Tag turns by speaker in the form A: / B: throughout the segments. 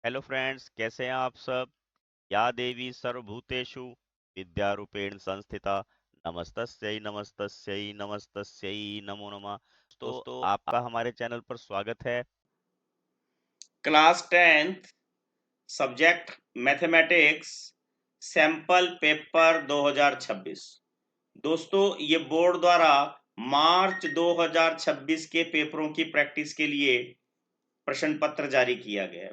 A: Hello friends, कैसे हैं आप सब। या देवी सर्वभूतेषु विद्यारूपेण संस्थिता नमस्तस्यै नमस्तस्यै नमस्तस्यै नमो नमः। दोस्तों, आपका हमारे चैनल पर स्वागत है।
B: Class 10th subject mathematics sample paper 2026। दोस्तों, ये बोर्ड द्वारा मार्च 2026 के पेपरों की प्रैक्टिस के लिए प्रश्न पत्र जारी किया गया है,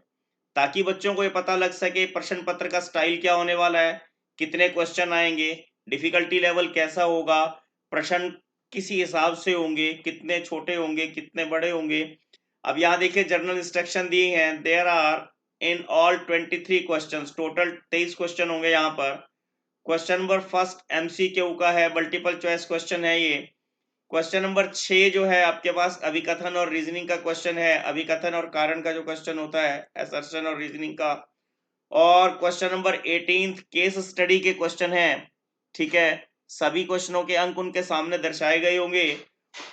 B: ताकि बच्चों को ये पता लग सके प्रश्न पत्र का स्टाइल क्या होने वाला है, कितने क्वेश्चन आएंगे, डिफिकल्टी लेवल कैसा होगा, प्रश्न किस हिसाब से होंगे, कितने छोटे होंगे, कितने बड़े होंगे। अब यहाँ देखिए जर्नल इंस्ट्रक्शन दिए हैं। There are in all 23 questions, total 23 question होंगे यहाँ पर। क्वेश्चन नंबर फर्स्ट एमसीक्यू का है, मल्टीपल चॉइस क्वेश्चन है ये। क्वेश्चन नंबर 6 जो है आपके पास अभिकथन और रीजनिंग का क्वेश्चन है, अभिकथन और कारण का जो क्वेश्चन होता है, असर्शन और रीजनिंग का। और क्वेश्चन नंबर 18 केस स्टडी के क्वेश्चन है। ठीक है, सभी क्वेश्चनों के अंक उनके सामने दर्शाए गए होंगे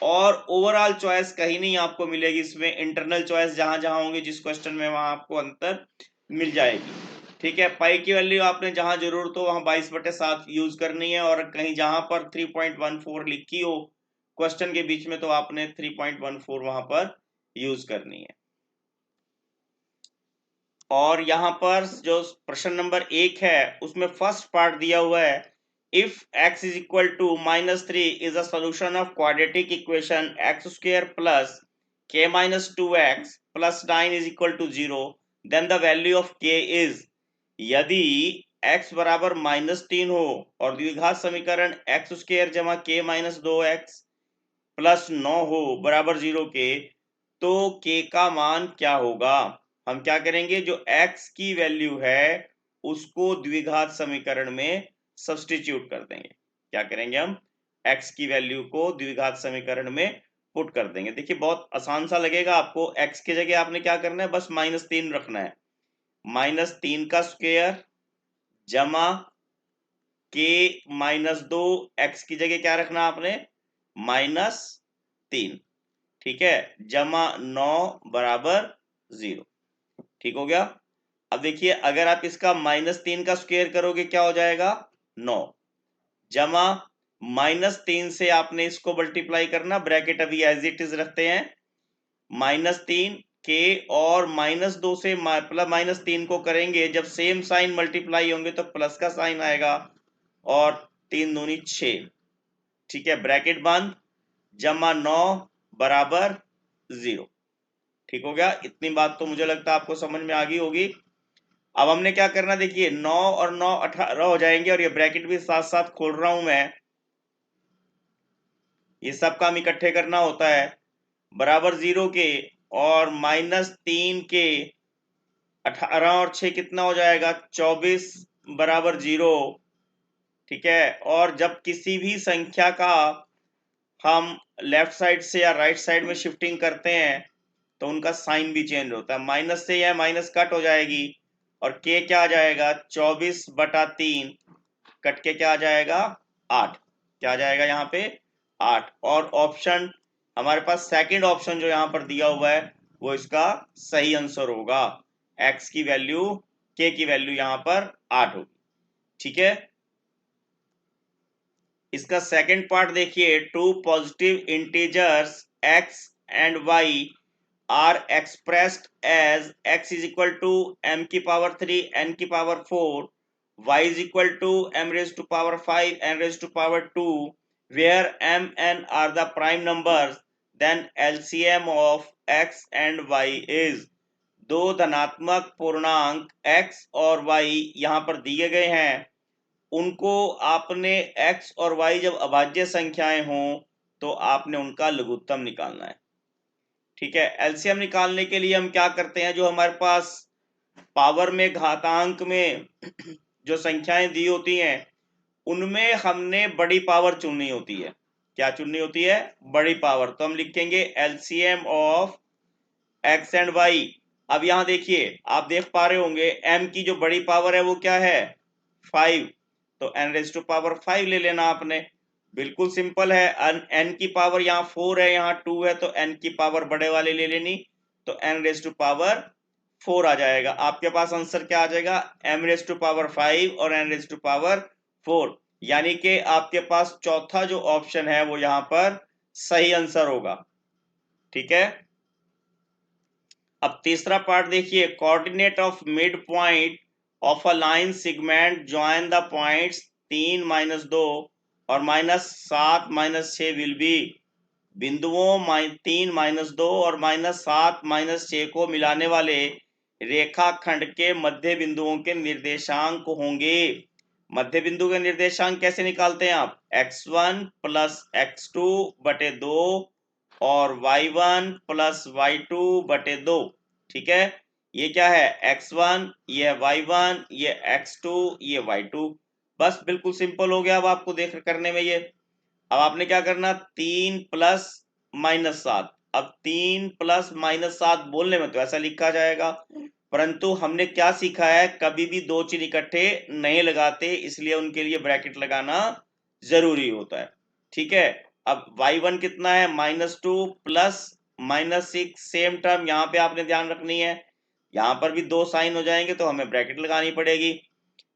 B: और ओवरऑल चॉइस कहीं नहीं आपको मिलेगी इसमें। इंटरनल चॉइस जहां जहां होंगे जिस क्वेश्चन में, वहां आपको अंतर मिल जाएगी। ठीक है, पाई की वैल्यू आपने जहां जरूरत हो वहां 22/7 यूज करनी है, और कहीं जहां पर 3.14 लिखी हो क्वेश्चन के बीच में तो आपने 3.14 वहां पर यूज करनी है। और यहां पर जो प्रश्न नंबर 1 है उसमें फर्स्ट पार्ट दिया हुआ है, if x is equal to -3 is a solution of quadratic equation x² plus k minus 2x plus 9 is equal to 0, then the value of k is. यदि x बराबर -3 हो और द्विघात समीकरण x² जमा k माइनस 2x प्लस 9 हो बराबर 0 के, तो k का मान क्या होगा। हम क्या करेंगे, जो x की वैल्यू है उसको द्विघात समीकरण में सब्स्टिट्यूट कर देंगे। क्या करेंगे हम, x की वैल्यू को द्विघात समीकरण में पुट कर देंगे। देखिए बहुत आसान सा लगेगा आपको। x की जगह आपने क्या करना है, बस -3 रखना है। -3 का स्क्वायर जमा k माइनस 2, x की जगह क्या रखना आपने, -3। ठीक है, जमा 9 बराबर 0। ठीक हो गया। अब देखिए अगर आप इसका -3 का स्क्वायर करोगे क्या हो जाएगा, 9, जमा -3 से आपने इसको मल्टीप्लाई करना, ब्रैकेट अभी एज इट इज रखते हैं। -3 के और -2 से प्लस -3 को करेंगे, जब सेम साइन मल्टीप्लाई होंगे तो प्लस का साइन आएगा, और 3 दूनी 6। ठीक है, ब्रैकेट बंद, जमा 9 बराबर 0। ठीक हो गया। इतनी बात तो मुझे लगता है आपको समझ में आ गई होगी। अब हमने क्या करना, देखिए 9 और 9 18 हो जाएंगे, और ये ब्रैकेट भी साथ साथ खोल रहा हूं मैं, ये सब काम इकट्ठे करना होता है, बराबर 0 के, और -3 के 18 और 6 कितना हो जाएगा, 24 बराबर 0। ठीक है, और जब किसी भी संख्या का हम लेफ्ट साइड से या राइट साइड में शिफ्टिंग करते हैं तो उनका साइन भी चेंज होता है। माइनस से यह माइनस कट हो जाएगी, और के क्या आ जाएगा, 24/3 कट के क्या आ जाएगा, 8। क्या आ जाएगा यहाँ पे, 8। और ऑप्शन हमारे पास सेकंड ऑप्शन जो यहाँ पर दिया हुआ है वो इसका सही आंसर होगा। x की वैल्यू, k की वैल्यू यहाँ पर 8 होगी। ठीक है, इसका सेकंड पार्ट देखिए, two positive integers x and y are expressed as x is equal to m की पावर 3 n की power 4, y is equal to m raised to power 5 n raised to power 2, where m n are the prime numbers, then LCM of x and y is। दो धनात्मक पूर्णांक x और y यहाँ पर दिए गए हैं, उनको आपने x और y जब अभाज्य संख्याएं हों तो आपने उनका लघुत्तम निकालना है। ठीक है, एलसीएम निकालने के लिए हम क्या करते हैं, जो हमारे पास पावर में घातांक में जो संख्याएं दी होती हैं उनमें हमने बड़ी पावर चुननी होती है। क्या चुननी होती है, बड़ी पावर। तो हम लिखेंगे LCM of X and Y. अब यहां देखिए आप देख पा रहे होंगे m की जो बड़ी पावर है वो क्या है, 5, तो n रेज टू पावर 5 ले लेना आपने। बिल्कुल सिंपल है। n की पावर यहाँ 4 है, यहाँ 2 है, तो n की पावर बड़े वाले ले लेनी, तो n रेज टू पावर 4 आ जाएगा। आपके पास आंसर क्या आ जाएगा, m⁵ और n⁴, यानी कि आपके पास चौथा जो ऑप्शन है वो यहां पर सही आंसर होगा। ठीक है, अब तीसरा पार्ट देखिए, coordinate of mid point of a line segment join the points 3 - 2 और -7 - 6 विल बी। बिंदुओं 3 - 2 और -7 - 6 को मिलाने वाले रेखाखंड के मध्य बिंदुओं के निर्देशांक होंगे। मध्य बिंदु के निर्देशांक कैसे निकालते हैं आप, x1 + x2 बटे 2 और y1 + y2 बटे 2। ठीक है, ये क्या है, x1, ये है y1, ये x2, ये y2। बस बिल्कुल सिंपल हो गया अब आपको देख करने में ये। अब आपने क्या करना, 3 + -7। अब 3 + -7 बोलने में तो ऐसा लिखा जाएगा, परंतु हमने क्या सीखा है, कभी भी दो चिन्ह इकट्ठे नहीं लगाते, इसलिए उनके लिए ब्रैकेट लगाना जरूरी होता है। ठीक है, अब y1 कितना है, -2 + -6, सेम टर्म यहाँ पे आपने ध्यान रखनी है, यहाँ पर भी दो साइन हो जाएंगे तो हमें ब्रैकेट लगानी पड़ेगी।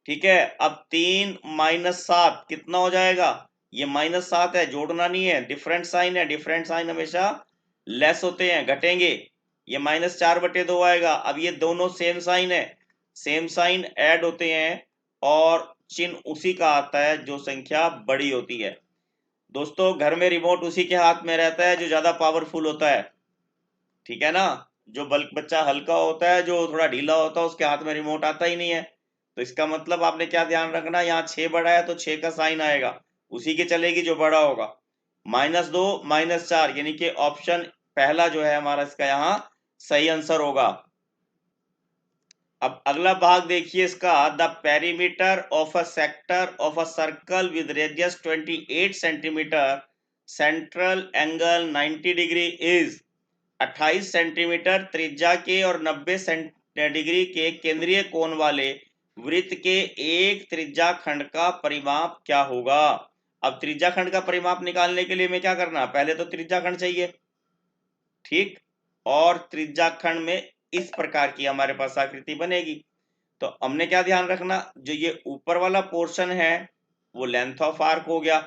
B: ठीक है, अब 3 - 7 कितना हो जाएगा, ये -7 है, जोड़ना नहीं है, डिफरेंट साइन है, डिफरेंट साइन हमेशा लेस होते हैं, घटेंगे। ये -4 बटे 2 आएगा। अब ये दोनों सेम साइन है, सेम साइन ऐड होते हैं और चिन्ह उसी का आता है जो संख्या बड़ी होती है। दोस्तों, घर में रिमोट उसी के हाथ में रहता है जो ज्यादा पावरफुल होता है। ठीक है ना, जो बल्क बच्चा हल्का होता है, जो थोड़ा ढीला होता है, उसके हाथ में रिमोट आता ही नहीं है। तो इसका मतलब आपने क्या ध्यान रखना, यहाँ 6 बड़ा है तो 6 का साइन आएगा, उसी के चलेगी जो बड़ा होगा। -2 -4 यानी कि ऑप्शन पहला जो है हमारा इसका यहाँ सही आंसर होगा। अब अगला भाग देखिए इसका, the perimeter of a sector of a circle with radius 28 centimetre, central angle 90 degree is 28 centimetre त्रिज्या के और 90 डिग्री के केंद्रीय कोण वाले वृत्त के एक त्रिज्या खंड का परिमाप क्या होगा। अब त्रिज्या खंड का परिमाप निकालने के लिए हमें क्या करना, पहले तो त्रिज्या खंड चाहिए। ठीक, और त्रिज्या खंड में इस प्रकार की हमारे पास आकृति बनेगी। तो हमने क्या ध्यान रखना, जो ये ऊपर वाला पोर्शन है वो लेंथ ऑफ आर्क हो गया।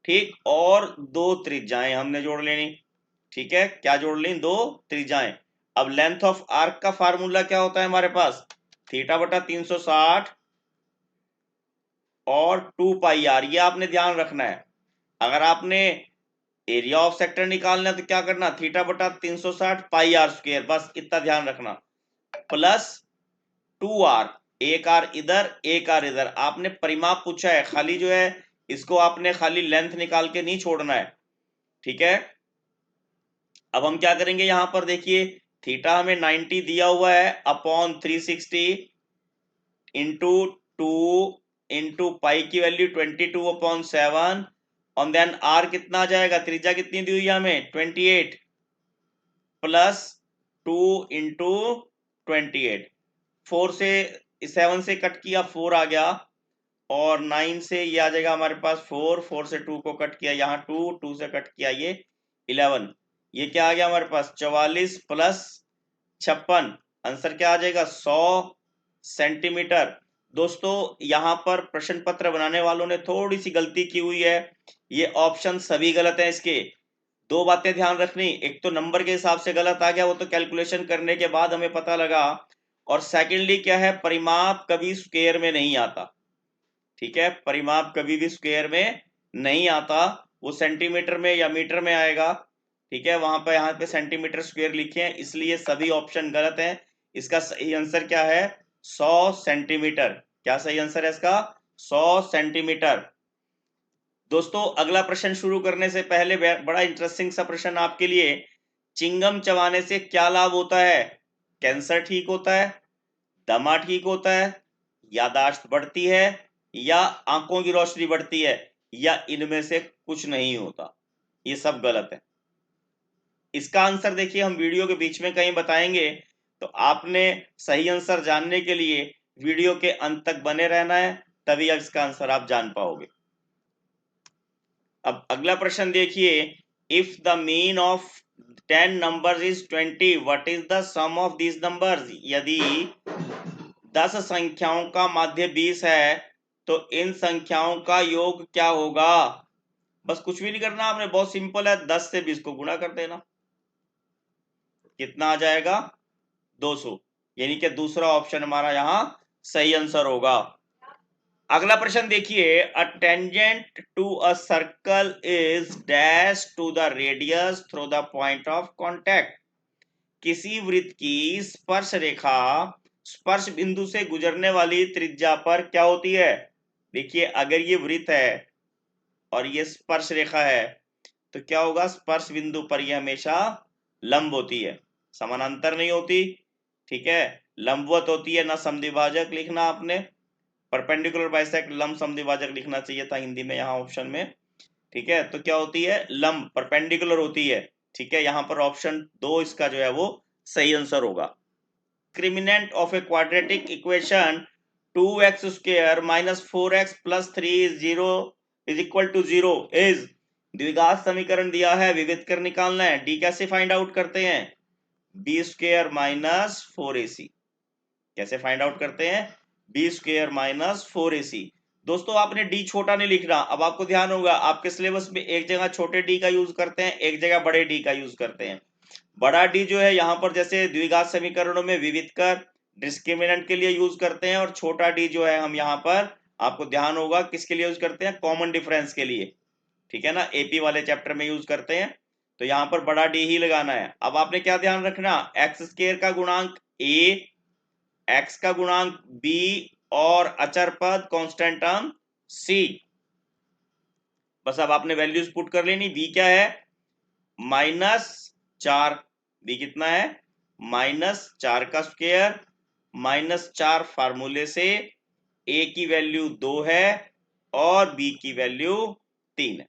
B: ठीक, और दो त्रिज्याएं हमने जोड़ लेनी। ठीक है, क्या जोड़ ली, दो त्रिज्याएं। अब लेंथ ऑफ आर्क का फार्मूला क्या होता है हमारे पास, θ/360 और 2πr, ये आपने ध्यान रखना है। अगर आपने एरिया ऑफ सेक्टर निकालना है तो क्या करना, θ/360 πr², बस इतना ध्यान रखना, प्लस 2r, एक आर इधर एक आर इधर। आपने परिमाप पूछा है, खाली जो है इसको आपने खाली लेंथ निकाल के नहीं छोड़ना है। ठीक है, अब हम क्या करेंगे, यहां पर देखिए थीटा हमें 90 दिया हुआ है अपॉन 360 इंटू 2 इंटू पाई की वैल्यू 22/7 और देन आर कितना आ जाएगा, त्रिज्या कितनी दी हुई है हमें 28 प्लस 2 इंटू 28, 4 से 7 से कट किया 4 आ गया और 9 से ये आ जाएगा हमारे पास 4, 4 से 2 को कट किया यहाँ 2, 2 से कट किया ये 11, ये क्या आ गया हमारे पास 44 प्लस 56, आंसर क्या आ जाएगा 100 सेंटीमीटर। दोस्तों, यहाँ पर प्रश्न पत्र बनाने वालों ने थोड़ी सी गलती की हुई है, ये ऑप्शन सभी गलत है। इसके दो बातें ध्यान रखनी, एक तो नंबर के हिसाब से गलत आ गया, वो तो कैलकुलेशन करने के बाद हमें पता लगा, और सेकेंडली क्या है, परिमाप कभी स्क्वायर में नहीं आता। ठीक है, परिमाप कभी भी स्क्वायर में नहीं आता, वो सेंटीमीटर में या मीटर में आएगा। ठीक है, वहां पर यहाँ पे सेंटीमीटर स्क्वायर लिखे हैं, इसलिए सभी ऑप्शन गलत हैं। इसका सही आंसर क्या है, 100 सेंटीमीटर। क्या सही आंसर है इसका, 100 सेंटीमीटर। दोस्तों, अगला प्रश्न शुरू करने से पहले बड़ा इंटरेस्टिंग सा प्रश्न आपके लिए, चिंगम चबाने से क्या लाभ होता है, कैंसर ठीक होता है, दमा ठीक होता है, यादाश्त बढ़ती है, या आंखों की रोशनी बढ़ती है, या इनमें से कुछ नहीं होता। ये सब गलत है। इसका आंसर देखिए हम वीडियो के बीच में कहीं बताएंगे, तो आपने सही आंसर जानने के लिए वीडियो के अंत तक बने रहना है, तभी इसका आंसर आप जान पाओगे। अब अगला प्रश्न देखिए, if the mean of 10 numbers is 20. What is the sum of these numbers? यदि 10 संख्याओं का माध्य 20 है तो इन संख्याओं का योग क्या होगा? बस कुछ भी नहीं करना आपने, बहुत सिंपल है, 10 से 20 को गुणा कर देना। कितना आ जाएगा? 200। यानी कि दूसरा ऑप्शन हमारा यहां सही आंसर होगा। अगला प्रश्न देखिए, a tangent to a circle is dash to the radius through the point of contact. किसी वृत्त की स्पर्श रेखा स्पर्श बिंदु से गुजरने वाली त्रिज्या पर क्या होती है? देखिए, अगर ये वृत्त है और ये स्पर्श रेखा है तो क्या होगा? स्पर्श बिंदु पर ये हमेशा लंब होती है, समानांतर नहीं होती। ठीक है, लंबवत होती है। ना समद्विभाजक लिखना आपने, परपेंडिकुलर बाइसेक्ट लंब समद्विभाजक लिखना चाहिए था हिंदी में यहाँ ऑप्शन में। ठीक है, तो क्या होती है? लंब, परपेंडिकुलर होती है। ठीक है, यहाँ पर ऑप्शन 2 इसका जो है वो सही आंसर होगा। Discriminant of a quadratic equation 2x square minus 4x plus 3 is equal to 0 is. द्विघात समीकरण दिया है, विविध कर निकालना है। डी कैसे फाइंड आउट करते हैं? B square minus 4ac। कैसे फाइंड आउट करते हैं? B square minus 4ac। दोस्तों आपने डी छोटा नहीं लिखना। अब आपको ध्यान होगा, आपके सिलेबस में एक जगह छोटे डी का यूज करते हैं, एक जगह बड़े डी का यूज करते हैं। बड़ा डी जो है यहाँ पर जैसे द्विघात समीकरणों में विविध कर, डिस्क्रिमिनेंट के लिए यूज करते हैं, और छोटा डी जो है हम यहाँ पर, आपको ध्यान होगा किसके लिए यूज करते हैं? कॉमन डिफरेंस के लिए। ठीक है ना, एपी वाले चैप्टर में यूज करते हैं, तो यहाँ पर बड़ा डी ही लगाना है। अब आपने क्या ध्यान रखना? एक्स स्क्वायर का गुणांक ए, एक्स का गुणांक बी, और अचर पद कांस्टेंट टर्म सी। बस अब आपने वैल्यूज पुट कर लेनी। बी क्या है? -4। बी कितना है? -4 का स्क्वायर, -4 फार्मूले से ए की वैल्यू 2 है और बी की वैल्यू 3 है।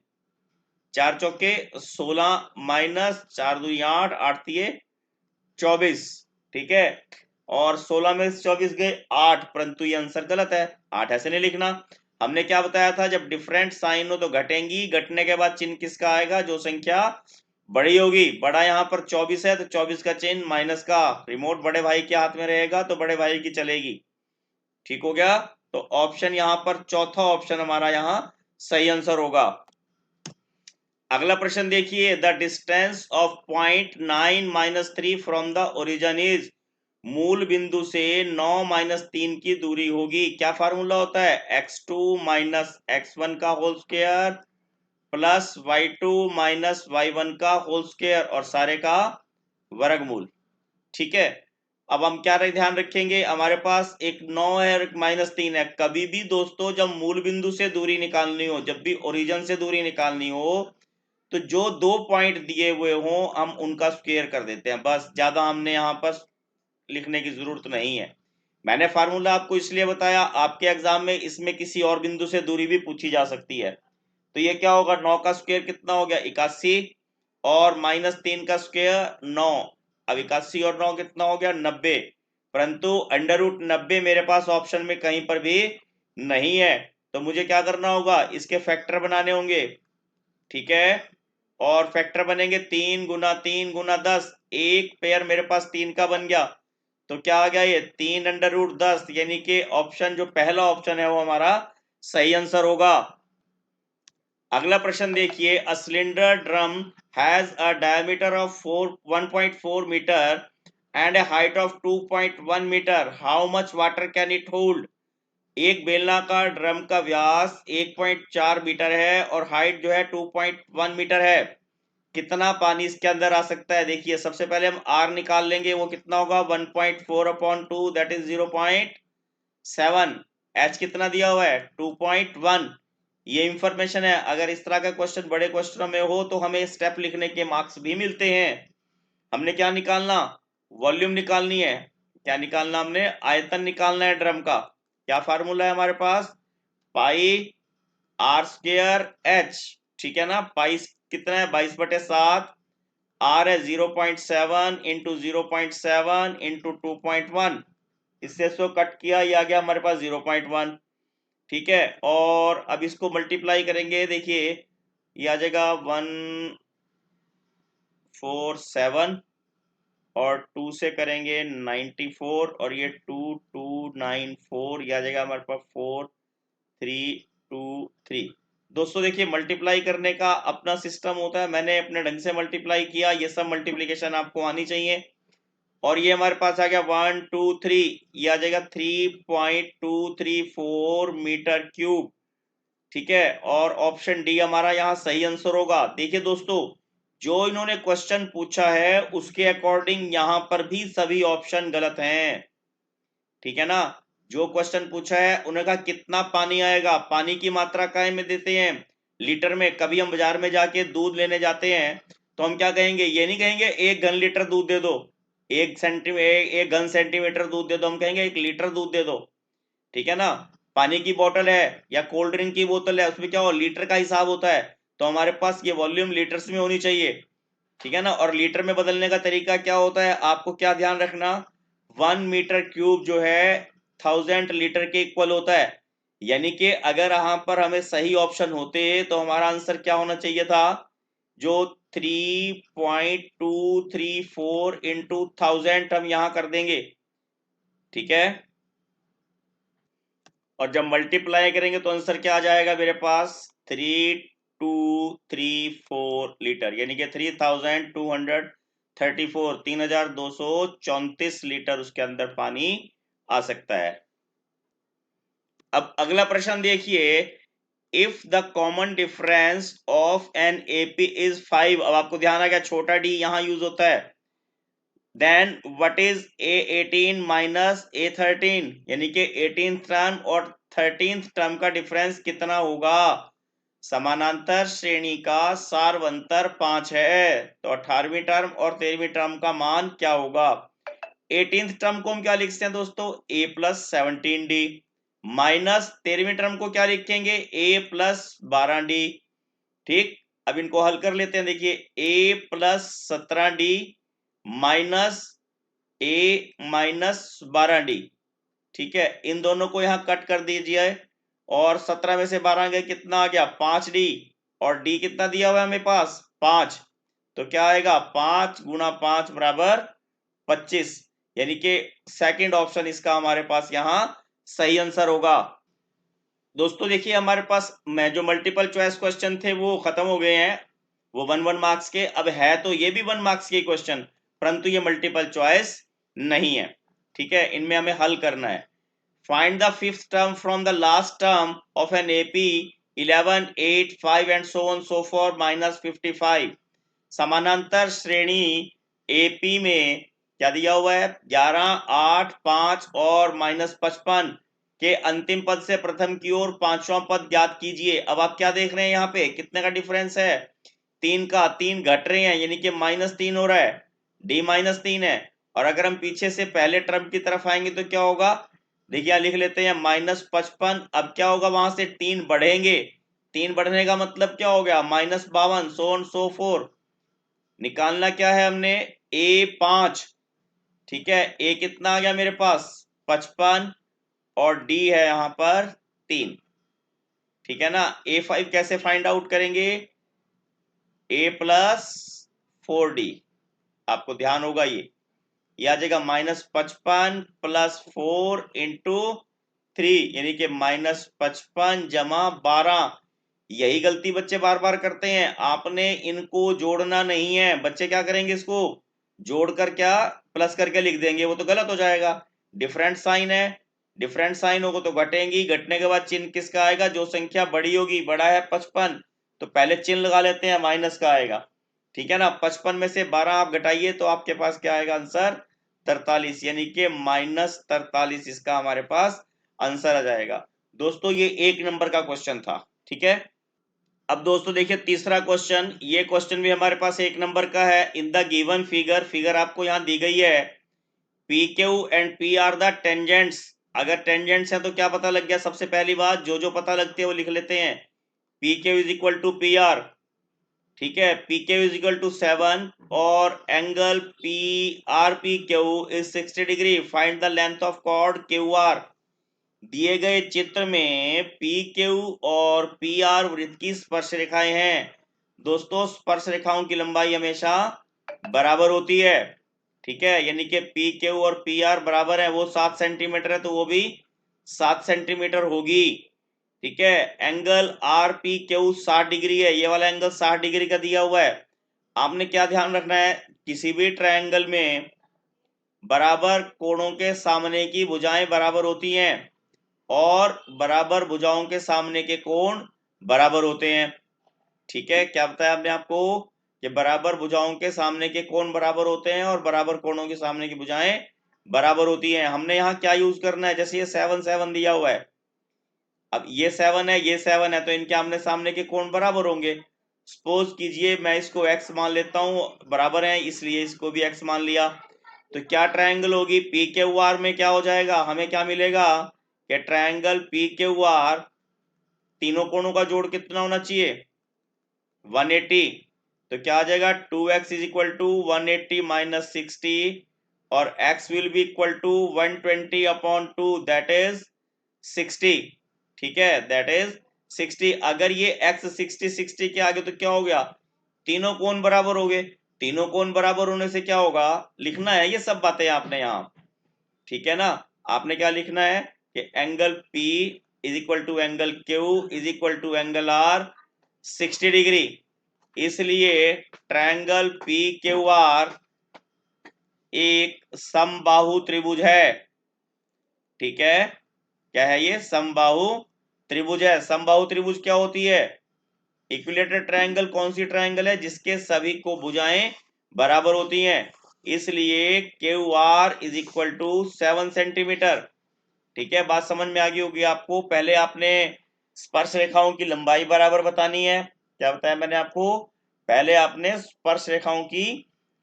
B: 4 चौके 16 -4 दूनी 8, 8 दिए 24। ठीक है, और 16 में से 24 गए 8, परंतु ये आंसर गलत है। 8 ऐसे नहीं लिखना। हमने क्या बताया था? जब डिफरेंट साइन हो तो घटेंगी, घटने के बाद चिन्ह किसका आएगा? जो संख्या बड़ी होगी। बड़ा यहाँ पर 24 है तो 24 का चिन्ह माइनस का, रिमोट बड़े भाई के हाथ में रहेगा तो बड़े भाई की चलेगी। ठीक हो गया, तो ऑप्शन यहाँ पर चौथा ऑप्शन हमारा यहाँ सही आंसर होगा। अगला प्रश्न देखिए, the distance of point 9 -3 from the origin is. मूल बिंदु से 9 - 3 की दूरी होगी। क्या फार्मूला होता है? x2 - x1 का whole square plus y2 - y1 का होल स्क्वायर और सारे का वर्गमूल। ठीक है, अब हम क्या ध्यान रखेंगे? हमारे पास एक 9 है और एक -3 है। कभी भी दोस्तों जब मूल बिंदु से दूरी निकालनी हो, जब भी ओरिजिन से दूरी निकालनी हो, तो जो 2 पॉइंट दिए हुए हों हम उनका स्क्वायर कर देते हैं। बस, ज्यादा हमने यहाँ पर लिखने की जरूरत नहीं है। मैंने फार्मूला आपको इसलिए बताया, आपके एग्जाम में इसमें किसी और बिंदु से दूरी भी पूछी जा सकती है। तो ये क्या होगा? 9 का स्क्वायर कितना हो गया? 81, और -3 का स्क्वायर 9। अब 81 और 9 कितना हो गया? 90। परंतु √90 मेरे पास ऑप्शन में कहीं पर भी नहीं है, तो मुझे क्या करना होगा? इसके फैक्टर बनाने होंगे। ठीक है, और फैक्टर बनेंगे 3 × 3 × 10। एक पेयर मेरे पास 3 का बन गया, तो क्या आ गया? ये 3 √10, यानी कि ऑप्शन जो पहला ऑप्शन है वो हमारा सही आंसर होगा। अगला प्रश्न देखिए, a cylinder drum has a diameter of 1.4 metre and a height of 2.1 metre. How much water can it hold? एक बेलनाकार ड्रम का व्यास 1.4 मीटर है और हाइट जो है 2.1 मीटर है। कितना पानी इसके अंदर आ सकता है? देखिए, सबसे पहले हम आर निकाल लेंगे, वो कितना होगा? 1.4/2, दैट इज 0.7। एच कितना दिया हुआ है? 2.1। ये इंफॉर्मेशन है। अगर इस तरह का क्वेश्चन बड़े क्वेश्चनों में हो तो हमें स्टेप लिखने के मार्क्स भी मिलते हैं। हमने क्या निकालना? वॉल्यूम निकालनी है। क्या निकालना? हमने आयतन निकालना है ड्रम का। क्या फार्मूला है हमारे पास? पाई r²h। ठीक है ना, पाई कितना है? 22/7। r है 0.7 × 0.7 × 2.1। इससे इसको कट किया, ये आ गया हमारे पास 0.1। ठीक है, और अब इसको मल्टीप्लाई करेंगे। देखिए, ये आ जाएगा 7 और 2 से करेंगे 94 और ये 2294, यह आ जाएगा हमारे पास 4323। दोस्तों देखिए मल्टीप्लाई करने का अपना सिस्टम होता है, मैंने अपने ढंग से मल्टीप्लाई किया, ये सब मल्टीप्लीकेशन आपको आनी चाहिए। और ये हमारे पास आ गया 1 2 3, ये आ जाएगा 3.234 मीटर क्यूब। ठीक है, और ऑप्शन डी हमारा यहाँ सही आंसर होगा। देखिए दोस्तों, जो इन्होंने क्वेश्चन पूछा है उसके अकॉर्डिंग यहाँ पर भी सभी ऑप्शन गलत हैं। ठीक है ना, जो क्वेश्चन पूछा है उन्होंने कहा कितना पानी आएगा, पानी की मात्रा काय में देते हैं, लीटर में। कभी हम बाजार में जाके दूध लेने जाते हैं तो हम क्या कहेंगे, ये नहीं कहेंगे 1 घन लीटर दूध दे दो, 1 घन सेंटीमीटर दूध दे दो, हम कहेंगे 1 लीटर दूध दे दो। ठीक है ना, पानी की बोतल है या कोल्ड ड्रिंक की बोतल है, उसमें क्या हो, लीटर का हिसाब होता है, तो हमारे पास ये वॉल्यूम लीटर्स में होनी चाहिए। ठीक है ना, और लीटर में बदलने का तरीका क्या होता है, आपको क्या ध्यान रखना, 1 मीटर क्यूब जो है 1000 लीटर के इक्वल होता है। यानी कि अगर यहाँ पर हमें सही ऑप्शन होते तो हमारा आंसर क्या होना चाहिए था, जो 3.234 इंटू 1000 हम यहां कर देंगे। ठीक है, और जब मल्टीप्लाई करेंगे तो आंसर क्या आ जाएगा मेरे पास, 3234 लीटर, यानी कि 3234, 3234 लीटर उसके अंदर पानी आ सकता है। अब अगला प्रश्न देखिए, if the common difference of an AP is 5, अब आपको ध्यान आ गया छोटा डी यहां यूज होता है, then what is A18 minus A13, यानी कि 18th टर्म और 13th टर्म का डिफरेंस कितना होगा। समानांतर श्रेणी का सारवंतर 5 है, तो 18वीं टर्म और 13वीं टर्म का मान क्या होगा। 18th टर्म को हम क्या लिखते हैं दोस्तों, A प्लस 17D, माइनस 13वीं टर्म को क्या लिखेंगे, A प्लस 12D। ठीक, अब इनको हल कर लेते हैं, देखिए A plus 17D minus A minus 12D। ठीक है, इन दोनों को यहां कट कर दीजिए, और 17 में से 12 गए कितना आ गया, 5D, और D कितना दिया हुआ है हमें पास, 5, तो क्या आएगा, 5 गुना 5 बराबर 25, यानी कि सेकंड ऑप्शन इसका हमारे पास यहां सही आंसर होगा। दोस्तों देखिए हमारे पास में जो मल्टीपल चॉइस क्वेश्चन थे वो खत्म हो गए हैं, वो 1 मार्क्स के। अब है तो ये भी 1 मार्क्स के क्वेश्चन, परंतु ये मल्टीपल चॉइस नहीं है। ठीक है, इनमें हमें हल करना है। Find the fifth term from the last term of an AP 11 8 5 and so on so for minus 55। समानांतर श्रेणी एपी में क्या दिया हुआ है, 11 8 5 और माइनस 55 के अंतिम पद से प्रथम की ओर पांचवा पद ज्ञात कीजिए। अब आप क्या देख रहे हैं, यहाँ पे कितने का डिफरेंस है, 3 का, 3 घट रहे हैं, यानी कि -3 हो रहा है, डी -3 है। और अगर हम पीछे से पहले टर्म की तरफ आएंगे तो क्या होगा, देखिए लिख लेते हैं -55। अब क्या होगा, वहां से 3 बढ़ेंगे, 3 बढ़ने का मतलब क्या हो गया, -52, सो ऑन सो फोर। निकालना क्या है हमने, A5। ठीक है, A कितना आ गया मेरे पास, 55, और D है यहां पर 3। ठीक है ना, A5 कैसे फाइंड आउट करेंगे, A प्लस 4D, आपको ध्यान होगा ये आ जाएगा -55 प्लस 4 इंटू 3, यानी कि -55 जमा 12। यही गलती बच्चे बार बार करते हैं, आपने इनको जोड़ना नहीं है। बच्चे क्या करेंगे, इसको जोड़कर क्या प्लस करके लिख देंगे, वो तो गलत हो जाएगा। डिफरेंट साइन है, डिफरेंट साइन होगा तो घटेंगी, घटने के बाद चिन्ह किसका आएगा, जो संख्या बड़ी होगी, बड़ा है 55 तो पहले चिन्ह लगा लेते हैं, माइनस का आएगा। ठीक है ना, 55 में से 12 आप घटाइए तो आपके पास क्या आएगा आंसर, 43, यानी कि -43 इसका हमारे पास आंसर आ जाएगा। दोस्तों ये 1 नंबर का क्वेश्चन था। ठीक है, अब दोस्तों देखिए तीसरा क्वेश्चन, ये क्वेश्चन भी हमारे पास 1 नंबर का है। इन द गिवन फिगर, फिगर आपको यहां दी गई है, P Q and P R the tangents. अगर टेंजेंट्स है तो क्या पता लग गया, सबसे पहली बात जो पता लगती है वो लिख लेते हैं, P Q is equal to P R. ठीक है, P Q is equal to 7 और angle P R P Q is 60 degree. Find the length of chord Q R. दिए गए चित्र में पी क्यू और पी आर वृत्त की स्पर्श रेखाएं हैं। दोस्तों स्पर्श रेखाओं की लंबाई हमेशा बराबर होती है, ठीक है, यानी कि पी क्यू और पी आर बराबर है, वो 7 सेंटीमीटर है तो वो भी 7 सेंटीमीटर होगी, ठीक है। Angle are P Q 60 degree है, ये वाला एंगल 60 डिग्री का दिया हुआ है। आपने क्या ध्यान रखना है, किसी भी ट्रायंगल में बराबर कोणों के सामने की भुजाएं बराबर होती हैं और बराबर भुजाओं के सामने के कोण बराबर होते हैं, ठीक है। क्या बताया आपने आपको कि बराबर भुजाओं के सामने के कोण बराबर होते हैं और बराबर कोणों के सामने की भुजाएं बराबर होती हैं। हमने यहाँ क्या यूज करना है, जैसे ये 7 7 दिया हुआ है, अब ये 7 है, ये 7 है, तो इनके आमने सामने के कोण बराबर होंगे। सपोज कीजिए मैं इसको x मान लेता हूं, बराबर है इसलिए इसको भी x मान लिया। तो क्या ट्रायंगल होगी, पी क्यू आर में क्या हो जाएगा, हमें क्या मिलेगा कि ट्रायंगल पी क्यू आर तीनों कोणों का जोड़ कितना होना चाहिए, 180। तो क्या आ जाएगा, 2x is equal to 180 minus 60 और x will be equal to 120 upon 2 that is 60, ठीक है, दैट इज 60। अगर ये x 60 के आगे तो क्या हो गया, तीनों कोण बराबर हो गए। तीनों कोण बराबर होने से क्या होगा, लिखना है ये सब बातें आपने यहाँ, ठीक है ना। आपने क्या लिखना है कि angle P is equal to angle Q is equal to angle R 60 degree. इसलिए ट्रायंगल पी क्यू आर एक समबाहु त्रिभुज है, ठीक है। क्या है ये, समबाहु त्रिभुज है। समबाहु त्रिभुज क्या होती है, इक्विलेटरल ट्रायंगल कौन सी ट्रायंगल है जिसके सभी को भुजाएं बराबर होती हैं। इसलिए Q R is equal to 7 centimetre, ठीक है। बात समझ में आ गई होगी आपको। पहले आपने स्पर्श रेखाओं की लंबाई बराबर बतानी है, क्या बताया मैंने आपको, पहले आपने स्पर्श रेखाओं की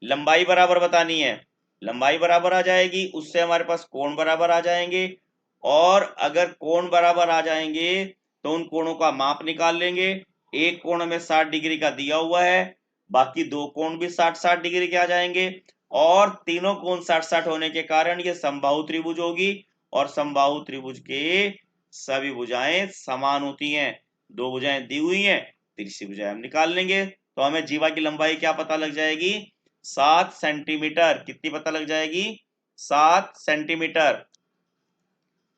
B: लंबाई बराबर बतानी है। लंबाई बराबर आ जाएगी, उससे हमारे पास कोण बराबर आ जाएंगे, और अगर कोण बराबर आ जाएंगे तो उन कोणों का माप निकाल लेंगे। एक कोण हमें 60 डिग्री का दिया हुआ है, बाकी दो कोण भी 60-60 डिग्री के आ जाएंगे, और तीनों कोण 60-60 होने के कारण ये समबाहु त्रिभुज होगी, और समबाहु त्रिभुज के सभी भुजाएं समान होती हैं। दो भुजाएं दी हुई हैं, तीसरी भुजाएं हम निकाल लेंगे, तो हमें जीवा की लंबाई क्या पता लग जाएगी, 7 सेंटीमीटर। कितनी पता लग जाएगी, 7 सेंटीमीटर।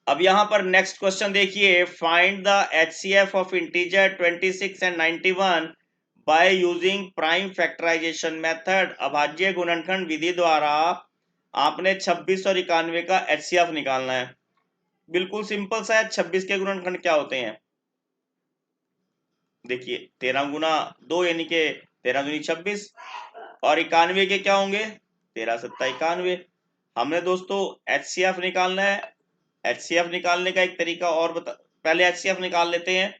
B: अब यहां पर नेक्स्ट क्वेश्चन देखिए, find the HCF of integer 26 and 91 by using prime factorisation method. अभाज्य गुणनखंड विधि द्वारा आपने 26 और 91 का एचसीएफ निकालना है। बिल्कुल सिंपल सा है। 26 के गुणनखंड क्या होते हैं, देखिए 13 गुना 2 यानी कि 13 दूनी 26, और 91 के क्या होंगे, 13 सत्ता 91। हमने दोस्तों एचसीएफ निकालना है। एचसीएफ निकालने का एक तरीका और पहले एचसीएफ निकाल लेते हैं।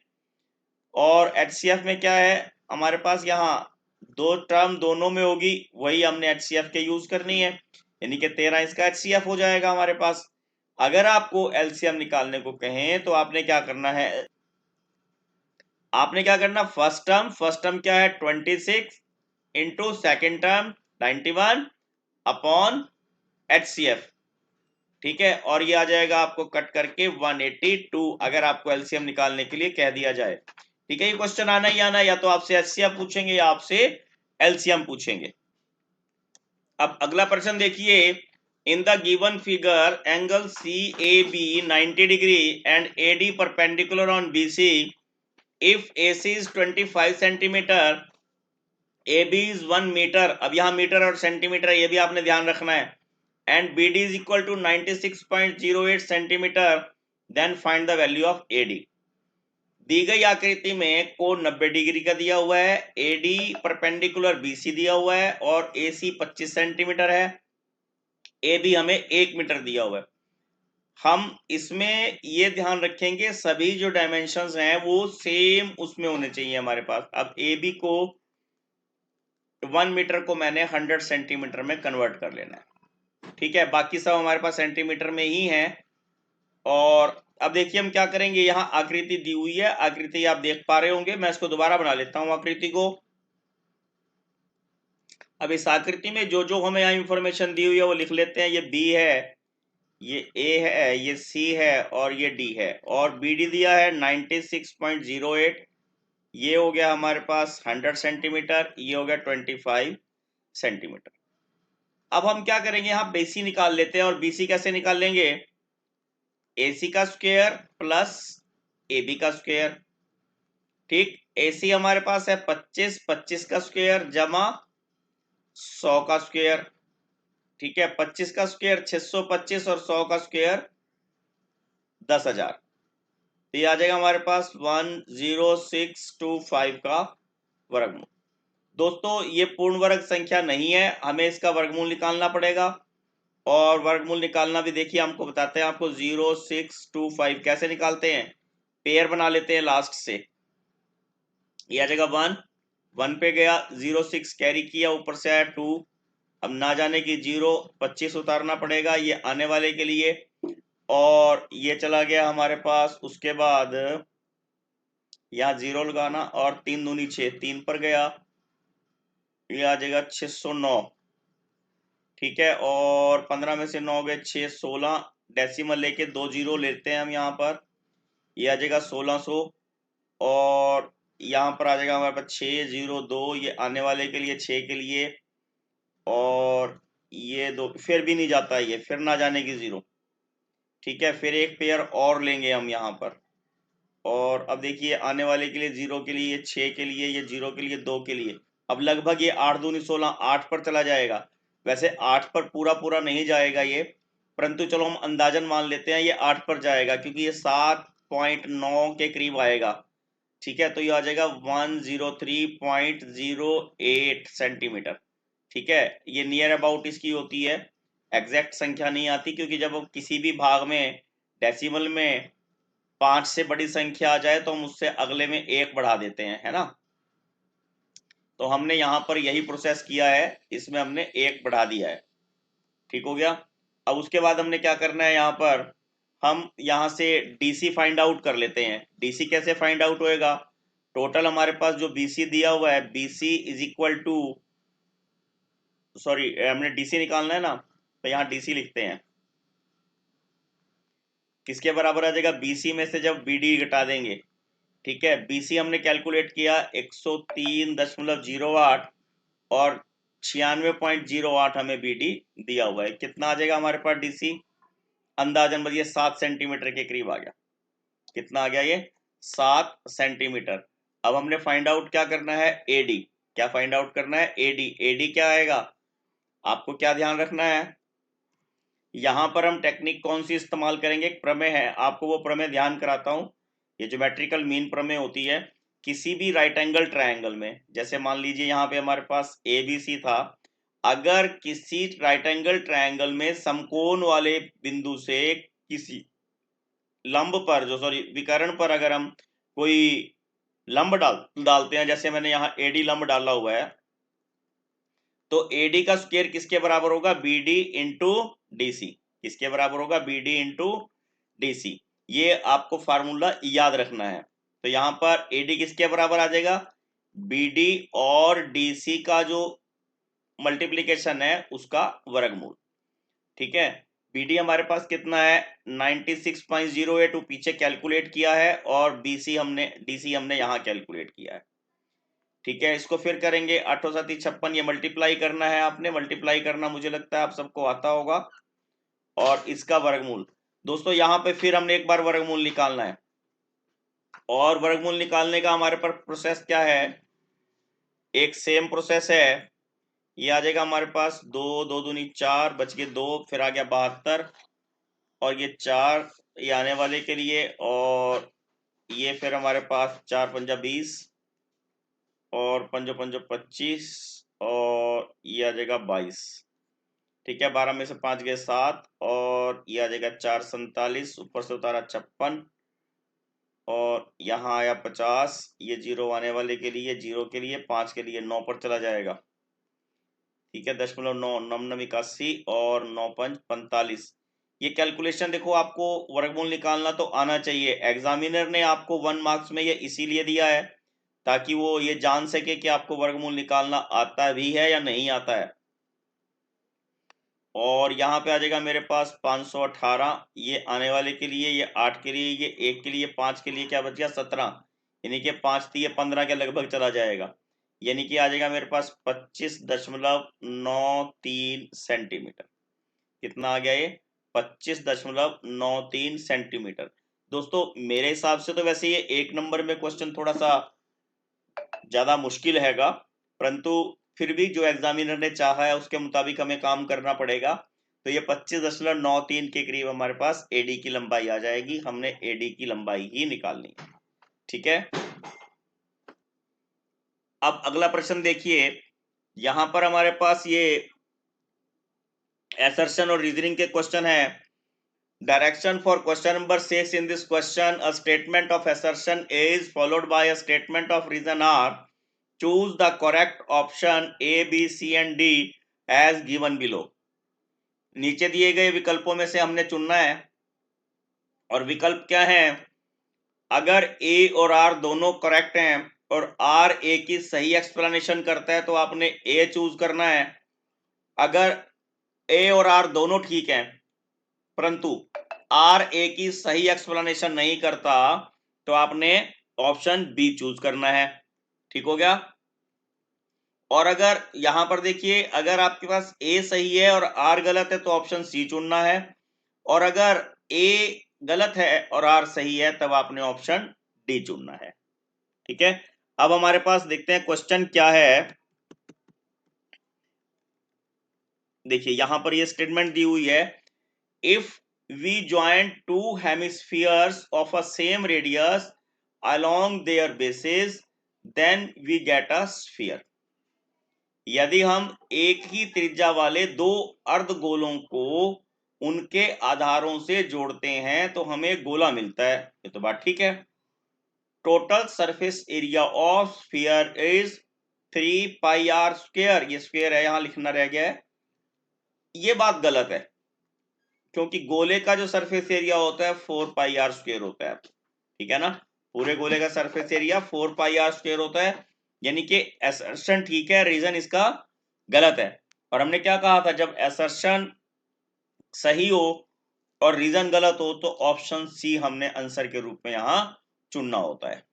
B: और एचसीएफ में क्या है, हमारे पास यहाँ दो टर्म दोनों में होगी, वही हमने एचसीएफ के यूज करनी है, यानी कि 13 इसका एचसीएफ हो जाएगा हमारे पास। अगर आपको एलसीएम निकालने को कहें तो आपने क्या करना है, आपने क्या करना, फर्स्ट टर्म क्या है 26 into second term 91 upon HCF, ठीक है। और ये आ जाएगा आपको कट करके 182 अगर आपको एलसीएम निकालने के लिए कह दिया जाए, ठीक है। ये क्वेश्चन आना ही आना, या तो आपसे एचसीएफ पूछेंगे या आपसे एलसीएम पूछेंगे। अब अगला प्रश्न देखिए, in the given figure angle C A B 90 degree and A D perpendicular on B C, if A C is 25 centimetre, A B is 1 metre. अब यहाँ मीटर और सेंटीमीटर ये भी आपने ध्यान रखना है, and B D is equal to 96.08 centimetre, then find the value of A D. दी गई आकृति में कोण 90 डिग्री का दिया हुआ है, A D perpendicular B C दिया हुआ है, और ए सी 25 सेंटीमीटर है, ए बी हमें 1 मीटर दिया हुआ है। हम इसमें ये ध्यान रखेंगे सभी जो डायमेंशंस हैं वो सेम उसमें होने चाहिए हमारे पास। अब ए बी को 1 मीटर को मैंने 100 सेंटीमीटर में कन्वर्ट कर लेना है, ठीक है। बाकी सब हमारे पास सेंटीमीटर में ही है। और अब देखिए हम क्या करेंगे, यहाँ आकृति दी हुई है, आकृति आप देख पा रहे होंगे, मैं इसको दोबारा बना लेता हूं आकृति को। अब इस आकृति में जो जो हमें यहाँ इंफॉर्मेशन दी हुई है वो लिख लेते हैं। ये बी है, ये ए है, ये सी है, और ये डी है, और बी डी दिया है 96.08, ये हो गया हमारे पास 100 सेंटीमीटर, ये हो गया 25, सेंटीमीटर। अब हम क्या करेंगे, यहाँ BC निकाल लेते हैं। और BC कैसे निकाल लेंगे, AC का स्क्वायर प्लस AB का स्क्वायर। ठीक, AC हमारे पास है 25, 25 का स्क्वायर जमा 100 का स्क्वायर। ठीक है, 25 का स्क्वायर 625 और 100 का स्क्वायर 10,000। तो ये आ जाएगा हमारे पास 10625 का वर्गमूल। दोस्तों ये पूर्ण वर्ग संख्या नहीं है, हमें इसका वर्गमूल निकालना पड़ेगा। और वर्गमूल निकालना भी देखिए हमको बताते हैं आपको। 0625 कैसे निकालते हैं, पेयर बना लेते हैं लास्ट से। ये आ जाएगा 1 पे गया, 06 कैरी किया, ऊपर से आया 2। अब ना जाने की 25 उतारना पड़ेगा ये आने वाले के लिए। और ये चला गया हमारे पास, उसके बाद यहाँ 0 लगाना और 3 दूनी 6, 3 पर गया, ये आ जाएगा 609। ठीक है, और 15 में से 9 गए 6, 16 डेसिमल लेके 2 जीरो लेते हैं हम यहाँ पर, ये आ जाएगा 1600। और यहाँ पर आ जाएगा हमारे पास 602, ये आने वाले के लिए 6 के लिए, और ये 2 फिर भी नहीं जाता ये, फिर ना जाने की 0। ठीक है, फिर एक पेयर और लेंगे हम यहाँ पर। और अब देखिए आने वाले के लिए 0 के लिए, 6 के लिए, ये 0 के लिए, 2 के लिए। अब लगभग ये 8 दूनी 16, 8 पर चला जाएगा। वैसे 8 पर पूरा पूरा नहीं जाएगा ये, परंतु चलो हम अंदाजन मान लेते हैं ये 8 पर जाएगा, क्योंकि ये 7.9 के करीब आएगा। ठीक है, तो ये आ जाएगा 103.08 सेंटीमीटर। ठीक है, ये नियर अबाउट इसकी होती है, एग्जैक्ट संख्या नहीं आती, क्योंकि जब हम किसी भी भाग में डेसिमल में 5 से बड़ी संख्या आ जाए तो हम उससे अगले में 1 बढ़ा देते हैं, है ना। तो हमने यहां पर यही प्रोसेस किया है, इसमें हमने 1 बढ़ा दिया है। ठीक हो गया। अब उसके बाद हमने क्या करना है, यहाँ पर हम यहां से DC फाइंड आउट कर लेते हैं। DC कैसे फाइंड आउट होएगा, टोटल हमारे पास जो BC दिया हुआ है, BC is equal to, sorry हमने DC निकालना है ना, तो यहाँ DC लिखते हैं। किसके बराबर आ जाएगा, BC में से जब BD घटा देंगे। ठीक है, BC हमने कैलकुलेट किया 103.08 और 96.08 हमें BD दिया हुआ है। कितना आ जाएगा हमारे पास DC, अंदाजन बताइए, 7 सेंटीमीटर के करीब आ गया। कितना आ गया ये, 7 सेंटीमीटर। अब हमने फाइंड आउट क्या करना है, AD। क्या फाइंड आउट करना है, AD क्या आएगा, आपको क्या ध्यान रखना है, यहां पर हम टेक्निक कौन सी इस्तेमाल करेंगे, एक प्रमेय है, आपको वो प्रमेय ध्यान कराता हूं। ये ज्योमेट्रिकल मीन प्रमेय होती है किसी भी राइट एंगल ट्रायंगल में। जैसे मान लीजिए यहाँ पे हमारे पास ABC था, अगर किसी राइट एंगल ट्रायंगल में समकोण वाले बिंदु से किसी लंब पर, जो सॉरी विकर्ण पर, अगर हम कोई लंब डालते हैं, जैसे मैंने यहाँ AD लंब डाला हुआ है, तो AD का स्क्वायर किसके बराबर होगा, BD इंटू DC। किसके बराबर होगा, BD इंटू DC। ये आपको फार्मूला याद रखना है। तो यहां पर AD किसके बराबर आ जाएगा, BD और DC का जो मल्टीप्लीकेशन है उसका वर्गमूल। ठीक है, BD हमारे पास कितना है 96.08, पीछे कैलकुलेट किया है, और DC हमने यहां कैलकुलेट किया है। ठीक है, इसको फिर करेंगे 8 7 56, ये मल्टीप्लाई करना है, आपने मल्टीप्लाई करना मुझे लगता है आप सबको आता होगा, और इसका वर्गमूल। दोस्तों यहाँ पे फिर हमने एक बार वर्गमूल निकालना है, और वर्गमूल निकालने का हमारे पर प्रोसेस क्या है, एक सेम प्रोसेस है। ये आ जाएगा हमारे पास 2 2 दूनी 4, बच गए 2, फिर आ गया 72, और ये 4 ये आने वाले के लिए, और ये फिर हमारे पास 4 पंजा 20, और पंजो पंजो 25, और ये आ जाएगा 22। ठीक है, 12 में से 5 गए 7, और ये आ जाएगा 4 47, ऊपर से उतारा 56, और यहाँ आया 50, ये 0 आने वाले के लिए, 0 के लिए, 5 के लिए, 9 पर चला जाएगा। ठीक है, 0.9 9 81, और 9 5 45। ये कैलकुलेशन देखो, आपको वर्गमूल निकालना तो आना चाहिए। एग्जामिनर ने आपको 1 मार्क्स में ये इसीलिए दिया है ताकि वो ये जान सके कि आपको वर्गमूल निकालना आता भी है या नहीं आता है। और यहाँ पे आ जाएगा मेरे पास 518, ये आने वाले के लिए, ये 8 के लिए, ये 1 के लिए, 5 के लिए क्या बच गया 17, यानी कि 5 थी, ये 15 के लगभग चला जाएगा। यानी कि आ जाएगा मेरे पास 25.93 सेंटीमीटर। कितना आ गया ये? 25.93 सेंटीमीटर। दोस्तों मेरे हिसाब से तो वैसे ये 1 नंबर में क्वेश्चन थोड़ा सा ज्यादा मुश्किल हैगा, परंतु फिर भी जो एग्जामिनर ने चाहा है उसके मुताबिक हमें काम करना पड़ेगा। तो ये 25.93 के करीब हमारे पास एडी की लंबाई आ जाएगी। हमने एडी की लंबाई ही निकालनी है। ठीक है, अब अगला प्रश्न देखिए। यहां पर हमारे पास ये असर्शन और रीजनिंग के क्वेश्चन है। Direction for question number 6 in this question, a statement of assertion is followed by a statement of reason R. Choose the correct option A, B, C and D as given below. नीचे दिए गए विकल्पों में से हमने चुनना है, और विकल्प क्या है? अगर A और R दोनों करेक्ट हैं और R A की सही एक्सप्लेनेशन करता है तो आपने A चूज करना है। अगर A और R दोनों ठीक हैं परंतु आर ए की सही एक्सप्लेनेशन नहीं करता तो आपने ऑप्शन बी चूज करना है। ठीक हो गया। और अगर यहां पर देखिए, अगर आपके पास ए सही है और आर गलत है तो ऑप्शन सी चुनना है, और अगर ए गलत है और आर सही है तब आपने ऑप्शन डी चुनना है। ठीक है, अब हमारे पास देखते हैं क्वेश्चन क्या है। देखिए यहां पर ये स्टेटमेंट दी हुई है, if we join two hemispheres of a same radius along their bases, then we get a sphere. यदि हम एक ही त्रिज्या वाले दो अर्धगोलों को उनके आधारों से जोड़ते हैं तो हमें गोला मिलता है। ये तो बात ठीक है। Total surface area of sphere is 3 pi R square. ये स्फीयर है, यहां लिखना रह गया है, ये बात गलत है क्योंकि गोले का जो सरफेस एरिया होता है 4 पाई आर स्क्वायर होता है। ठीक है ना, पूरे गोले का surface area 4 pi R square होता है। यानी कि असर्शन ठीक है, रीजन इसका गलत है। और हमने क्या कहा था, जब असर्शन सही हो और रीजन गलत हो तो ऑप्शन सी हमने आंसर के रूप में यहां चुनना होता है।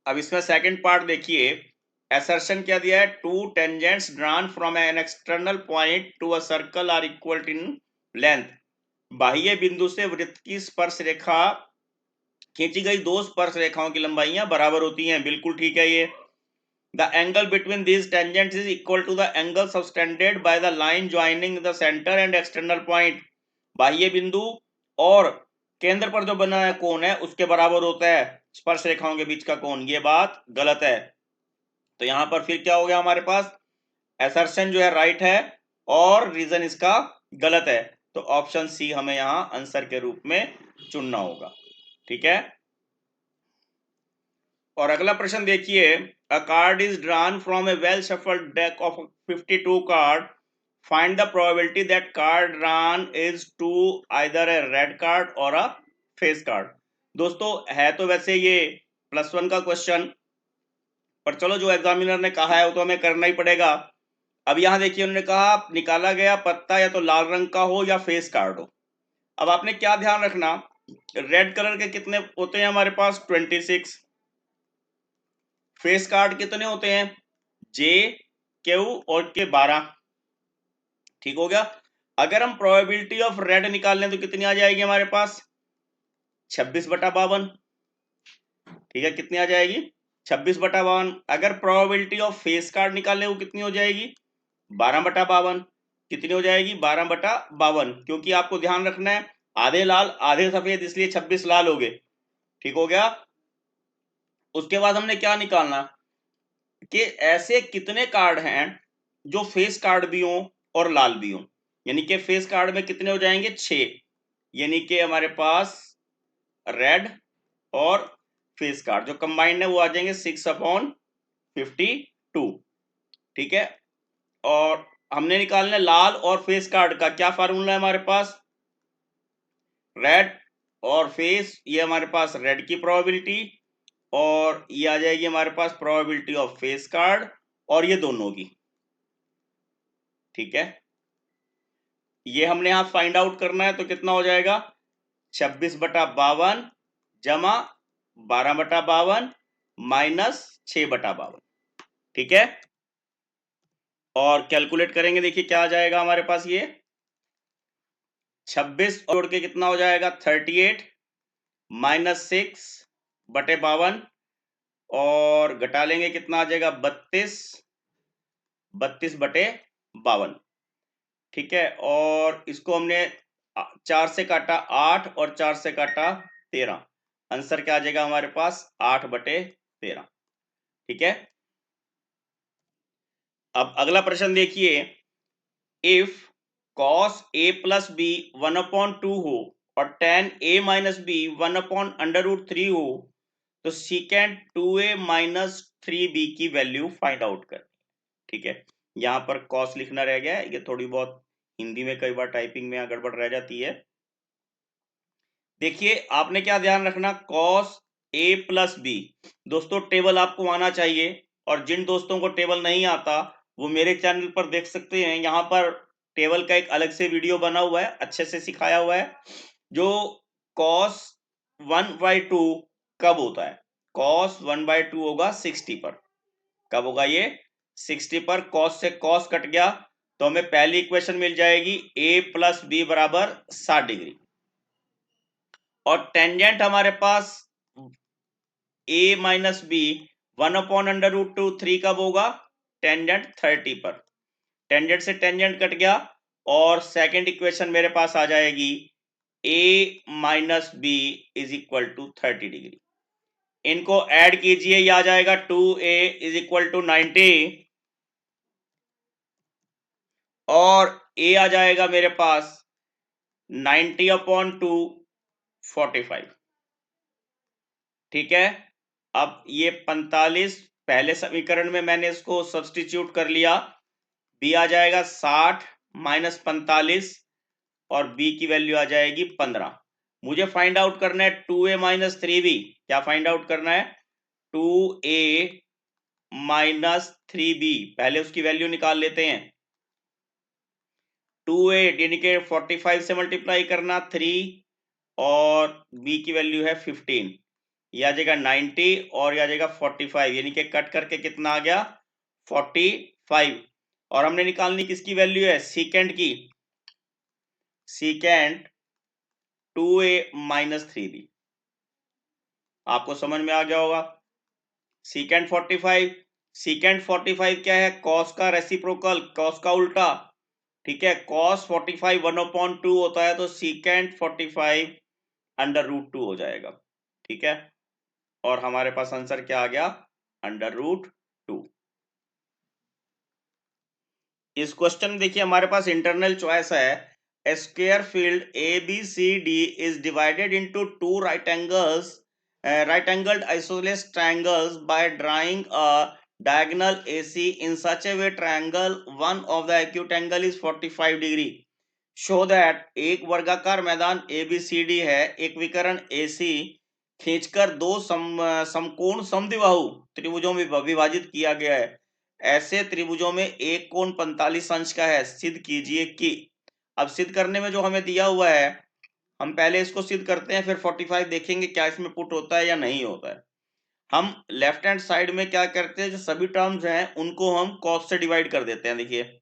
B: अब इसमें सेकंड पार्ट देखिए, असर्शन क्या दिया है, two tangents drawn from an external point to a circle are equal in length. बाह्य बिंदु से वृत्त की स्पर्श रेखा खींची गई दो स्पर्श रेखाओं की लंबाइयां बराबर होती हैं। बिल्कुल ठीक है ये। The angle between these tangents is equal to the angle subtended by the line joining the centre and external point. बाह्य बिंदु और केंद्र पर जो बना है कोण है उसके बराबर होता है स्पर्श रेखाओं के बीच का कोण। ये बात गलत है। तो यहां पर फिर क्या हो गया, हमारे पास असर्शन जो है राइट है और रीजन इसका गलत है। तो ऑप्शन सी हमें यहां आंसर के रूप में चुनना होगा। ठीक है, और अगला प्रश्न देखिए, a card is drawn from a well shuffled deck of 52 card, find the probability that card drawn is to either a red card और अ फेस कार्ड। दोस्तों है तो वैसे ये +1 का क्वेश्चन, पर चलो जो एग्जामिनर ने कहा है वो तो हमें करना ही पड़ेगा। अब यहां देखिए उन्होंने कहा निकाला गया पत्ता या तो लाल रंग का हो या फेस कार्ड हो। अब आपने क्या ध्यान रखना, रेड कलर के कितने होते हैं हमारे पास 26, फेस कार्ड कितने होते हैं जे क्यू और के 12। ठीक हो गया। अगर हम प्रोबेबिलिटी ऑफ रेड निकाल लें तो कितनी आ जाएगी हमारे पास 26/52। ठीक है, कितनी आ जाएगी 26/52। अगर प्रोबेबिलिटी ऑफ फेस कार्ड निकालने वो कितनी हो जाएगी 12/52। कितनी हो जाएगी 12/52, क्योंकि आपको ध्यान रखना है आधे लाल आधे सफेद, इसलिए 26 लाल हो गए। ठीक हो गया। उसके बाद हमने क्या निकालना कि ऐसे कितने कार्ड हैं जो फेस कार्ड भी हो और लाल भी हो। यानी कि फेस कार्ड में कितने हो जाएंगे 6, यानी कि हमारे पास रेड और फेस कार्ड जो कंबाइंड है वो आ जाएंगे 6/52। ठीक है, और हमने निकालना लाल और फेस कार्ड का क्या फार्मूला है हमारे पास, रेड और फेस, ये हमारे पास रेड की प्रोबेबिलिटी और ये आ जाएगी हमारे पास प्रोबेबिलिटी ऑफ फेस कार्ड और ये दोनों की। ठीक है, ये हमने यहां फाइंड आउट करना है तो कितना हो जाएगा 26/52 जमा 12/52 माइनस 6/52। ठीक है, और कैलकुलेट करेंगे, देखिए क्या आ जाएगा हमारे पास, ये 26 जोड़ के कितना हो जाएगा 38 माइनस 6 बटे 52 और घटा लेंगे कितना आ जाएगा 32 बटे 52। ठीक है, और इसको हमने 4 से काटा 8 और 4 से काटा 13, आंसर क्या आ जाएगा हमारे पास 8 बटे 13। ठीक है, अब अगला प्रश्न देखिए, if cos a plus B 1/2 हो और tan a माइनस बी 1/√3 हो तो सीकेंट 2a माइनस 3b की वैल्यू फाइंड आउट कर। ठीक है, यहां पर cos लिखना रह गया है, ये थोड़ी बहुत हिंदी में कई बार टाइपिंग में गड़बड़ रह जाती है। देखिए आपने क्या ध्यान रखना, cos a प्लस बी, दोस्तों टेबल आपको आना चाहिए, और जिन दोस्तों को टेबल नहीं आता वो मेरे चैनल पर देख सकते हैं, यहाँ पर टेबल का एक अलग से वीडियो बना हुआ है, अच्छे से सिखाया हुआ है। जो cos 1/2 कब होता है, cos 1/2 होगा 60 पर, कब होगा ये 60 पर, cos से cos कट गया तो हमें पहली इक्वेशन मिल जाएगी a प्लस बी बराबर 60 डिग्री, और टेंजेंट हमारे पास a माइनस बी 1/√2 कब होगा, टेंजेंट 30 पर, टेंजेंट से टेंजेंट कट गया और सेकंड इक्वेशन मेरे पास आ जाएगी a minus B is equal to 30 degree. इनको ऐड कीजिए, ये आ जाएगा 2a इज इक्वल टू 90 और a आ जाएगा मेरे पास 90/2 45। ठीक है, अब ये 45 पहले समीकरण में मैंने इसको सब्स्टिट्यूट कर लिया, b आ जाएगा 60 माइनस 45 और b की वैल्यू आ जाएगी 15। मुझे फाइंड आउट करना है 2a माइनस 3b, क्या फाइंड आउट करना है 2a माइनस 3b, पहले उसकी वैल्यू निकाल लेते हैं। 2a यानी कि 45 से मल्टीप्लाई करना 3 और b की वैल्यू है 15, यह आ जाएगा 90 और यह आ जाएगा 45, यानी कि कट करके कितना आ गया 45, और हमने निकालनी किसकी वैल्यू है, सीकेंड की, सीकेंड 2a माइनस 3b, आपको समझ में आ गया होगा। सीकेंड 45, सीकेंड 45 क्या है, कॉस का रेसिप्रोकल, कॉस का उल्टा। ठीक है, cos 45 1/2 होता है तो सीकेंट 45 √2 हो जाएगा। ठीक है, और हमारे पास आंसर क्या आ गया √2। इस क्वेश्चन में देखिए हमारे पास इंटरनल चॉइस है, a square field ABCD is divided into two right angled isosceles triangles by drawing a diagonal AC in such a way triangle one of the acute angle is 45 degree. Show that एक वर्गाकार मैदान ABCD है, एक विकर्ण AC खींचकर दो समकोण समद्विबाहु त्रिभुजों में विभाजित किया गया है, ऐसे त्रिभुजों में एक कोण 45 अंश का है, सिद्ध कीजिए कि। अब सिद्ध करने में जो हमें दिया हुआ है, हम पहले इसको सिद्ध करते हैं, फिर 45 देखेंगे क्या इसमें पुट होता है या नहीं होता है। हम लेफ्ट हैंड साइड में क्या करते हैं, जो सभी टर्म्स हैं उनको हम cos से डिवाइड कर देते हैं। देखिए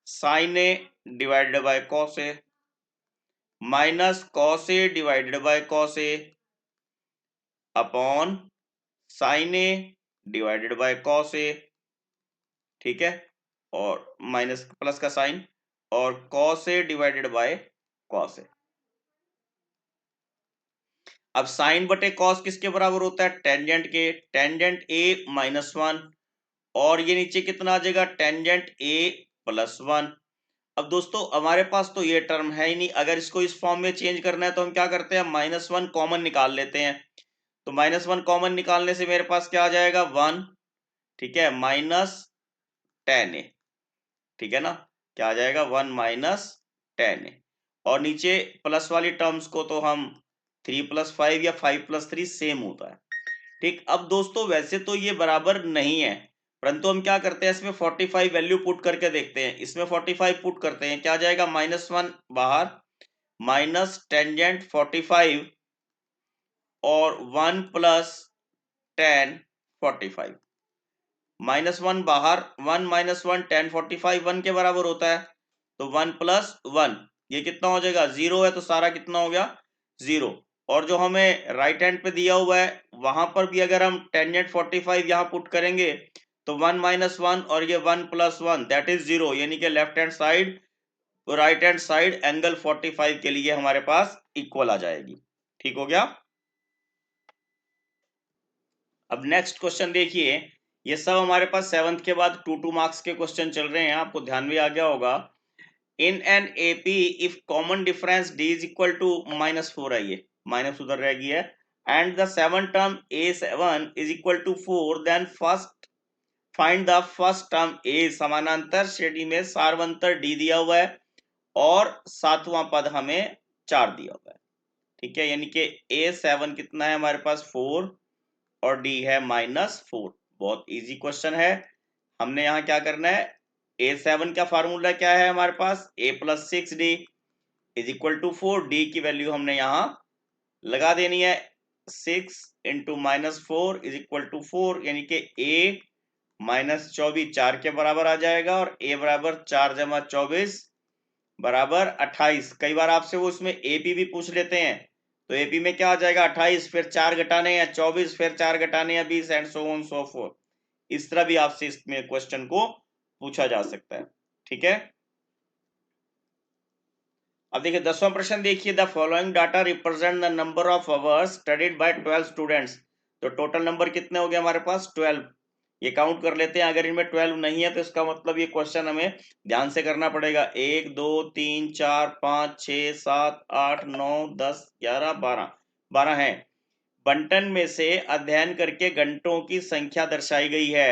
B: sin a divided by cos a minus cos a divided by cos a upon sin a divided by cos a। ठीक है, और माइनस प्लस का साइन, और cos a divided by cos a। अब साइन बटे cos किसके बराबर होता है, टेंजेंट के, टेंजेंट a -1 और ये नीचे कितना आ जाएगा टेंजेंट a +1। अब दोस्तों हमारे पास तो ये टर्म है ही नहीं, अगर इसको इस फॉर्म में चेंज करना है तो हम क्या करते हैं, -1 कॉमन निकाल लेते हैं। तो -1 कॉमन निकालने से मेरे पास क्या आ जाएगा 1, ठीक है, -10a, ठीक है ना, क्या आ जाएगा 1 -10a, और नीचे प्लस वाली टर्म्स को तो हम 3 + 5 या 5 + 3 सेम होता है। ठीक, अब दोस्तों वैसे तो ये बराबर नहीं है, परंतु हम क्या करते हैं, इसमें 45 वैल्यू पुट करके देखते हैं, इसमें 45 पुट करते हैं, क्या आ जाएगा -1 बाहर, माइनस टेंजेंट 45 और 1 + 10 45, -1 बाहर, 1 - 1 1045 1 के बराबर होता है, तो 1 + 1 ये कितना हो जाएगा, 0 है तो सारा कितना हो गया, 0। और जो हमें राइट हैंड पे दिया हुआ है वहां पर भी अगर हम टेंजेंट 45 यहाँ पुट करेंगे तो 1 - 1 और ये 1 + 1 दैट इज 0, यानी कि लेफ्ट हैंड साइड तो राइट हैंड साइड एंगल 45 के लिए हमारे पास इक्वल आ जाएगी। ठीक हो गया। अब नेक्स्ट क्वेश्चन देखिए, ये सब हमारे पास 7th के बाद 2 मार्क्स के क्वेश्चन चल रहे हैं, आपको ध्यान में आ गया होगा। In an AP if common difference D is equal to -4 है, ये माइनस उधर रह गई है, and the 7 term A7 is equal to 4, then first find the first term A. समानांतर श्रेणी में सारवंतर डी दिया हुआ है और 7वां पद हमें 4 दिया हुआ है। ठीक है, यानी कि A7 कितना है हमारे पास 4 और डी है -4। बहुत इजी क्वेश्चन है। हमने यहाँ क्या करना है, A7 का फार्मूला क्या है हमारे पास, A + 6D is equal to 4। D की वैल्यू हमने यहाँ लगा देनी है, 6 × -4 इज इक्वल टू 4, यानी कि A -24 4 के बराबर आ जाएगा और A बराबर 4 + 24 बराबर 28। कई बार आपसे वो उसमें एपी भी पूछ लेते हैं, तो एपी में क्या आ जाएगा 28, फिर 4 घटाने या 24, फिर 4 घटाने या 20 and so on so fourth. इस तरह भी आपसे इसमें क्वेश्चन को पूछा जा सकता है। ठीक है, अब देखिए 10वां प्रश्न देखिए, the following data represent the number of hours studied by 12 students. तो टोटल नंबर कितने हो गए हमारे पास 12। ये काउंट कर लेते हैं, अगर इनमें 12 नहीं है तो इसका मतलब ये क्वेश्चन हमें ध्यान से करना पड़ेगा। 1 2 3 4 5 6 7 8 9 10 11 12 12 है। बंटन में से अध्ययन करके घंटों की संख्या दर्शाई गई है।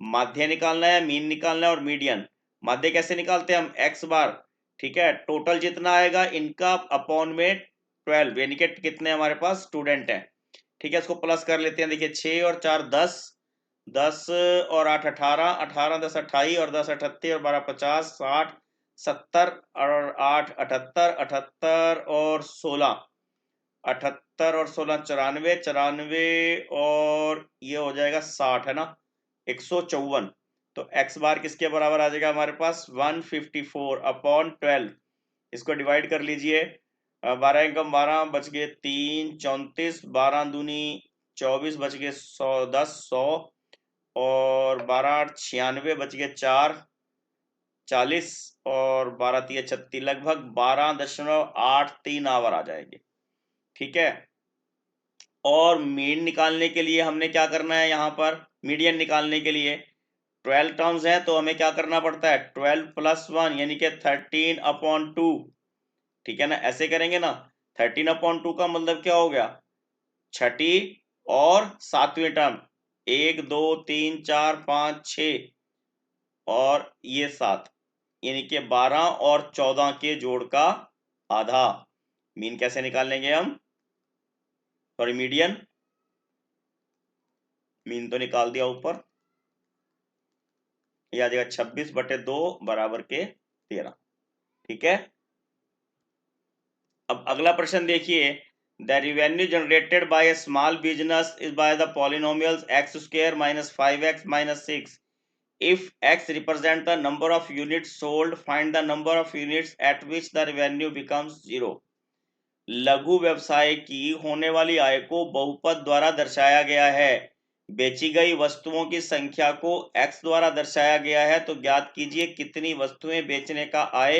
B: माध्य निकालना है, मीन निकालना है और मीडियन। माध्य कैसे निकालते हैं हम, x बार। ठीक है, टोटल जितना आएगा इनका अपॉन में 12, यानी कि कितने हमारे पास स्टूडेंट हैं। ठीक है, इसको प्लस कर लेते हैं। देखिए 6 और 4 10, 10 और 8 18, 18 10 28 और 10 38 और 12 50 60 70 और 8 78, 78 और 16 78 और 16 94, 94 और ये हो जाएगा 60, है ना, 154। तो x बार किसके बराबर आ जाएगा हमारे पास 154 अपॉन 12। इसको डिवाइड कर लीजिए, 12 एकम 12 बच गए 3 34, 12 दूनी 24 बच गए 100 10 100 और 12 8 96 बच गए 4 40 और 12 3 36, लगभग 12.83 आवर आ जाएंगे। ठीक है, और मीन निकालने के लिए हमने क्या करना है, यहाँ पर मीडियन निकालने के लिए 12 टर्म्स हैं तो हमें क्या करना पड़ता है 12 + 1 यानी कि 13/2। ठीक है ना, ऐसे करेंगे ना, 13/2 का मतलब क्या हो गया, छठी और 7वीं टर्म, 1 2 3 4 5 6 और ये 7, यानी कि 12 और 14 के जोड़ का आधा। मीन कैसे निकालेंगे हम, सॉरी मीडियन, मीन तो निकाल दिया ऊपर, ये आ जाएगा 26/2 बराबर के 13। ठीक है, अब अगला प्रश्न देखिए, the revenue generated by A small business is by the polynomials x² - 5x - 6। If x represent the number of units sold, find the number of units at which the revenue becomes 0। लघु व्यवसाय की होने वाली आय को बहुपद द्वारा दर्शाया गया है। बेची गई वस्तुओं की संख्या को x द्वारा दर्शाया गया है, तो ज्ञात कीजिए कितनी वस्तुएं बेचने का आय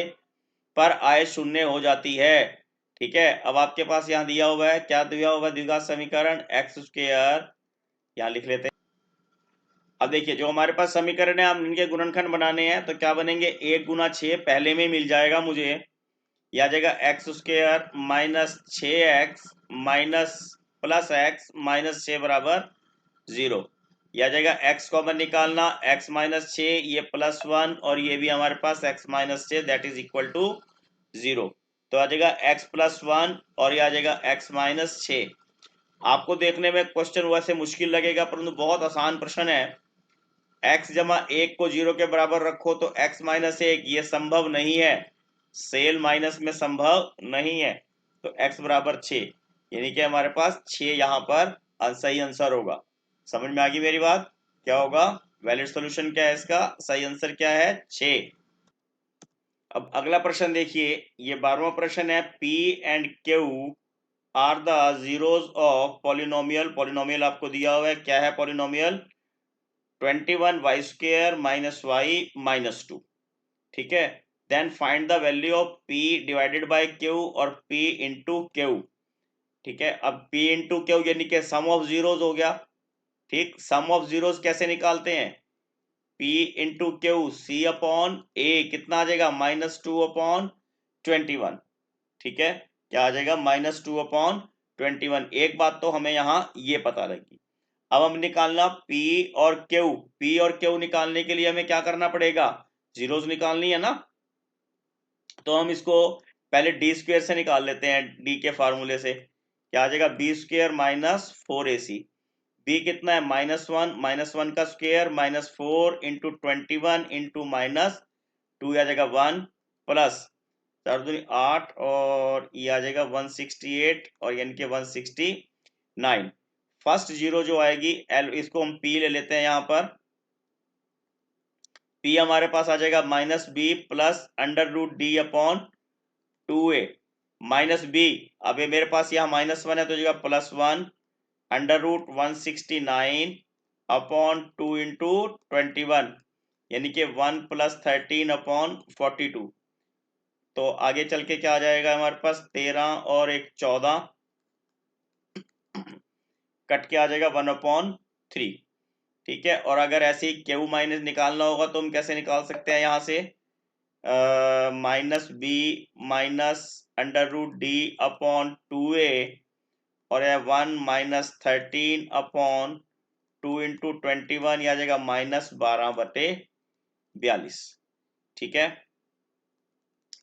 B: पर आय शून्य हो जाती है। ठीक है, अब आपके पास यहाँ दिया हुआ है, क्या दिया हुआ है, द्विघात समीकरण x², यहाँ लिख लेते हैं। अब देखिए जो हमारे पास समीकरण है, हम इनके गुणनखंड बनाने हैं, तो क्या बनेंगे, 1 × 6 पहले में मिल जाएगा मुझे, यह आ जाएगा x² - 6x + x - 6 बराबर 0। यह आ जाएगा x कॉमन निकालना, x - 6 ये +1 और ये भी हमारे पास x - 6 that is equal to 0। तो आ जाएगा x + 1 और ये आ जाएगा x - 6। आपको देखने में क्वेश्चन वैसे मुश्किल लगेगा परंतु बहुत आसान प्रश्न है। x जमा 1 को 0 के बराबर रखो तो x - 1 ये संभव नहीं है, सेल माइनस में संभव नहीं है, तो x बराबर 6, यानी कि हमारे पास 6 यहाँ पर सही आंसर होगा। समझ में आ गई मेरी बात, क्या होगा, वैलिड सॉल्यूशन क्या है इसका? सही आंसर क्या है? 6। अब अगला प्रश्न देखिए, ये 12वां प्रश्न है। P and Q are the zeros of polynomial. Polynomial आपको दिया हुआ है, क्या है polynomial? 21y² minus y minus 2। ठीक है, then find the value of P divided by Q और P इंटू Q। ठीक है, अब P इंटू Q यानी कि सम ऑफ जीरोज हो गया। ठीक, सम ऑफ जीरोज कैसे निकालते हैं? P into Q C upon A कितना आ जाएगा? -2/21। ठीक है, क्या आ जाएगा? -2/21। एक बात तो हमें यहाँ ये पता लगी। अब हम निकालना P और Q। P और Q निकालने के लिए हमें क्या करना पड़ेगा? जीरोज निकालनी है ना। तो हम इसको पहले d² से निकाल लेते हैं, d के फार्मूले से। क्या आ जाएगा? b² minus 4ac। b कितना है? -1 का स्क्वायर -4 इंटू 21 इंटू -2 आ जाएगा 1 प्लस 4 दूनी 8 और ये आ जाएगा 168 और यानी कि 169। फर्स्ट जीरो जो आएगी एल, इसको हम p ले लेते हैं यहाँ पर। p हमारे पास आ जाएगा -b plus √d upon 2a minus b। अब ये मेरे पास यहाँ -1 है तो जगह +1 √169 अपॉन 2 इंटू 21 यानी कि 1 + 13 अपॉन 42। तो आगे चल के क्या आ जाएगा हमारे पास? 13 और 1 14 कट के आ जाएगा 1/3। ठीक है, और अगर ऐसे ही Q माइनस निकालना होगा तो हम कैसे निकाल सकते हैं? यहाँ से -b minus √d upon 2a और 1 - 13 अपॉन 2 इंटू 21 आ जाएगा -12/42। ठीक है,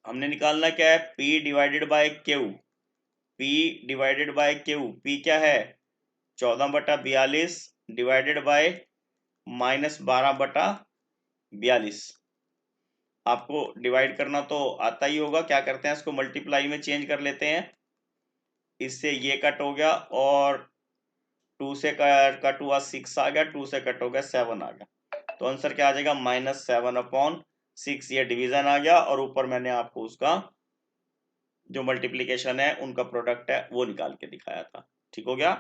B: हमने निकालना क्या है? P divided by Q। P divided by Q, P क्या है? 14/42 डिवाइडेड बाय -12/42। आपको डिवाइड करना तो आता ही होगा। क्या करते हैं? इसको मल्टीप्लाई में चेंज कर लेते हैं। इससे ये कट हो गया और 2 से कट हुआ 6 आ गया, 2 से कट हो गया 7 आ गया। तो आंसर क्या आ जाएगा? -7/6। ये डिवीजन आ गया और ऊपर मैंने आपको उसका जो मल्टीप्लीकेशन है, उनका प्रोडक्ट है, वो निकाल के दिखाया था। ठीक हो गया।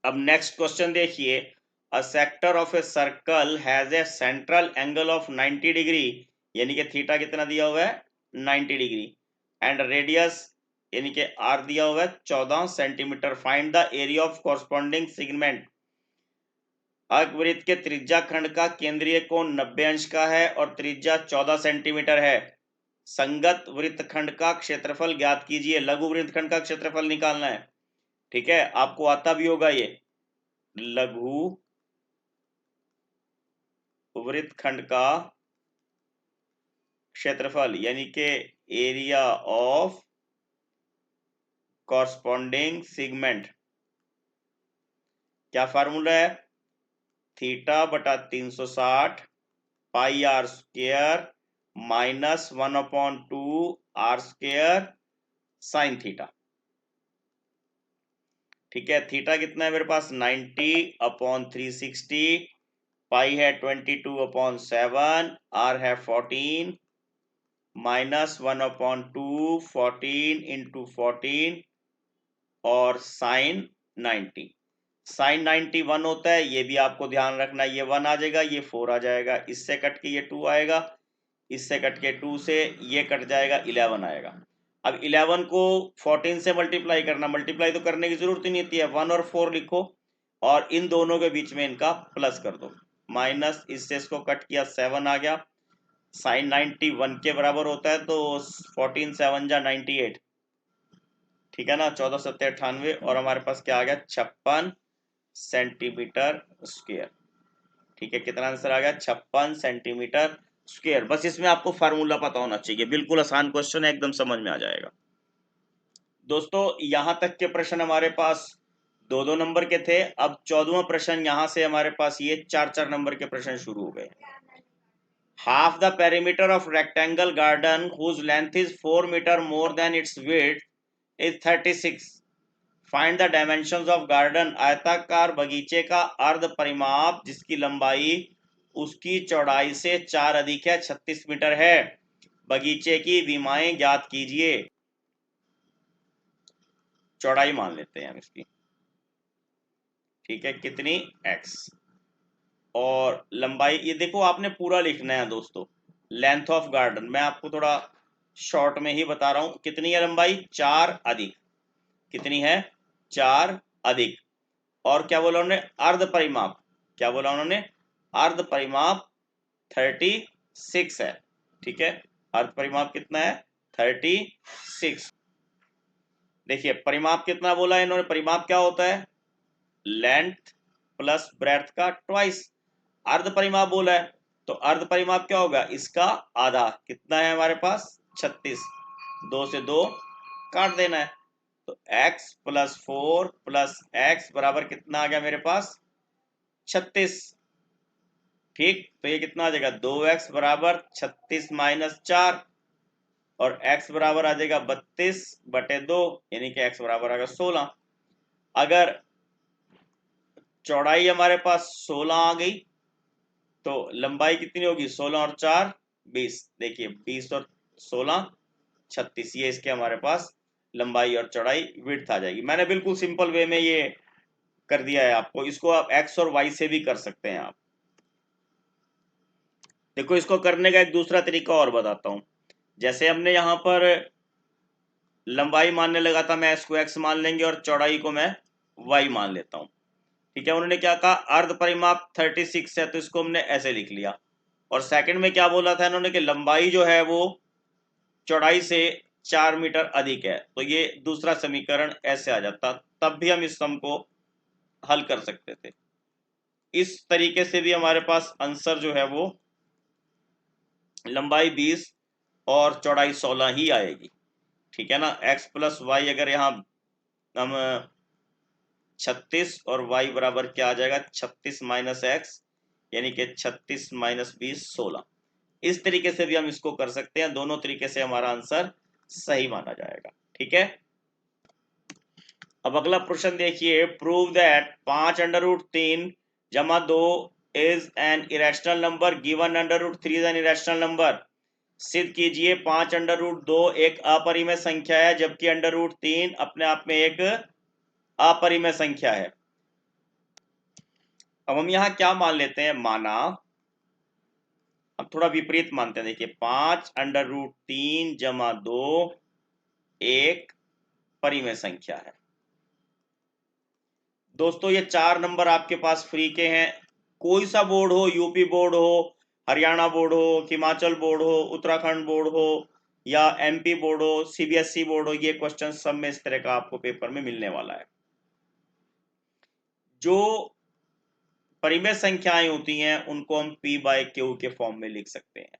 B: अब नेक्स्ट क्वेश्चन देखिए, a sector of a circle has a central angle of 90 degree यानी कि थीटा कितना दिया हुआ है? 90 डिग्री एंड रेडियस यानी कि आर दिया हुआ है 14 centimetre. Find the area of corresponding segment. अर्कवृत्त के त्रिज्या खंड का केंद्रीय कोण 90 अंश का है और त्रिज्या 14 सेंटीमीटर है। संगत वृत्तखंड का क्षेत्रफल ज्ञात कीजिए। लघु वृत्तखंड का क्षेत्रफल निकालना है। ठीक है, आपको आता भी होगा ये। लघु वृत्तखंड का क्षेत्रफल यानी कि एरिया ऑफ कॉरस्पॉन्डिंग सेगमेंट। क्या फार्मूला है? θ/360 πr² -1/2 r² sin थीटा। ठीक है, थीटा कितना है मेरे पास? 90/360, पाई है 22/7, आर है 14 -1/2 14 इंटू 14 और साइन 90। साइन 90 1 होता है, ये भी आपको ध्यान रखना। ये 1 आ जाएगा, ये 4 आ जाएगा, इससे कट के ये 2 आएगा, इससे कट के 2 से ये कट जाएगा, 11 आएगा। अब 11 को 14 से मल्टीप्लाई करना। मल्टीप्लाई तो करने की जरूरत ही नहीं होती है, 1 और 4 लिखो और इन दोनों के बीच में इनका प्लस कर दो। माइनस, इससे इसको कट किया 7 आ गया। साइन 90 1 के बराबर होता है तो 14 7 जा 98। ठीक है ना, 14 7 98 और हमारे पास क्या आ गया? 56 सेंटीमीटर स्क्वायर। ठीक है, कितना आंसर आ गया? 56 सेंटीमीटर स्क्वायर। बस इसमें आपको फार्मूला पता होना चाहिए। बिल्कुल आसान क्वेश्चन है, एकदम समझ में आ जाएगा। दोस्तों यहां तक के प्रश्न हमारे पास 2-2 नंबर के थे। अब 14वां प्रश्न यहां से हमारे पास ये 4-4 नंबर के प्रश्न शुरू हो गए। Half the perimeter of rectangle garden whose length is 4 meter more than its width is 36. Find the dimensions of garden, आयताकार बगीचे का अर्ध परिमाप जिसकी लंबाई उसकी चौड़ाई से 4 अधिक है, 36 मीटर है। बगीचे की विमाएं ज्ञात कीजिए। चौड़ाई मान लेते हैं हम इसकी, ठीक है, कितनी, x, और लंबाई, ये देखो आपने पूरा लिखना है दोस्तों, लेंथ ऑफ गार्डन, मैं आपको थोड़ा शॉर्ट में ही बता रहा हूं, कितनी है लंबाई, 4 अधिक, कितनी है, 4 अधिक, और क्या बोला उन्होंने, अर्ध परिमाप, क्या बोला उन्होंने, अर्ध परिमाप 36 है, ठीक है, अर्ध परिमाप कितना है, 36। देखिए परिमाप कितना बोला इन्होंने, परिमाप क्या होता है, लेंथ प्लस ब्रेड्थ का ट्वाइस, अर्ध परिमाप बोला है, तो अर्ध परिमाप क्या होगा, इसका आधा, कितना है हमारे पास, 36, 2 से 2 काट देना है, तो x प्लस 4 प्लस x बराबर कितना आ गया मेरे पास, 36, ठीक, तो ये कितना आ जाएगा, 2x बराबर 36 माइनस 4, और x बराबर आ जाएगा 32/2, यानी कि x बराबर आ गया 16। अगर चौड़ाई हमारे पास 16 आ गई तो लंबाई कितनी होगी, 16 और 4 20, देखिए 20 और 16 36, ये इसके हमारे पास लंबाई और चौड़ाई विड्थ आ जाएगी। मैंने बिल्कुल सिंपल वे में ये कर दिया है आपको, इसको आप x और y से भी कर सकते हैं आप। देखो इसको करने का एक दूसरा तरीका और बताता हूं, जैसे हमने यहां पर लंबाई मानने लगा था, मैं इसको x मान लेंगे और चौड़ाई को मैं y मान लेता हूं, ठीक है। उन्होंने क्या कहा, अर्ध परिमाप 36 है, तो इसको हमने ऐसे लिख लिया, और सेकंड में क्या बोला था इन्होंने कि लंबाई जो है वो चौड़ाई से 4 मीटर अधिक है, तो ये दूसरा समीकरण ऐसे आ जाता, तब भी हम इस सम को हल कर सकते थे। इस तरीके से भी हमारे पास आंसर जो है वो लंबाई 20 और चौड़ाई 16 ही आएगी, ठीक है ना। x प्लस वाई, अगर यहाँ हम 36 और y बराबर क्या आ जाएगा, 36 माइनस एक्स, यानी कि 36 माइनस 20 16, इस तरीके से भी हम इसको कर सकते हैं, दोनों तरीके से हमारा आंसर सही माना जाएगा, ठीक है। अब अगला प्रश्न देखिए, प्रूव दैट 5√3 जमा 2 is an irrational number given √3 is an irrational number. सिद्ध कीजिए 5√2 एक अपरिमेय संख्या है जबकि √3 अपने आप में एक अपरिमेय संख्या है। अब हम यहां क्या मान लेते हैं, माना अब थोड़ा विपरीत मानते हैं, देखिए 5√3 जमा 2 एक परिमेय संख्या है। दोस्तों ये 4 नंबर आपके पास फ्री के हैं, कोई सा बोर्ड हो, यूपी बोर्ड हो, हरियाणा बोर्ड हो, हिमाचल बोर्ड हो, उत्तराखंड बोर्ड हो, या एमपी बोर्ड हो, सीबीएसई बोर्ड हो, ये क्वेश्चन सब में इस तरह का आपको पेपर में मिलने वाला है। जो परिमेय संख्याएं होती हैं उनको हम p/q के फॉर्म में लिख सकते हैं,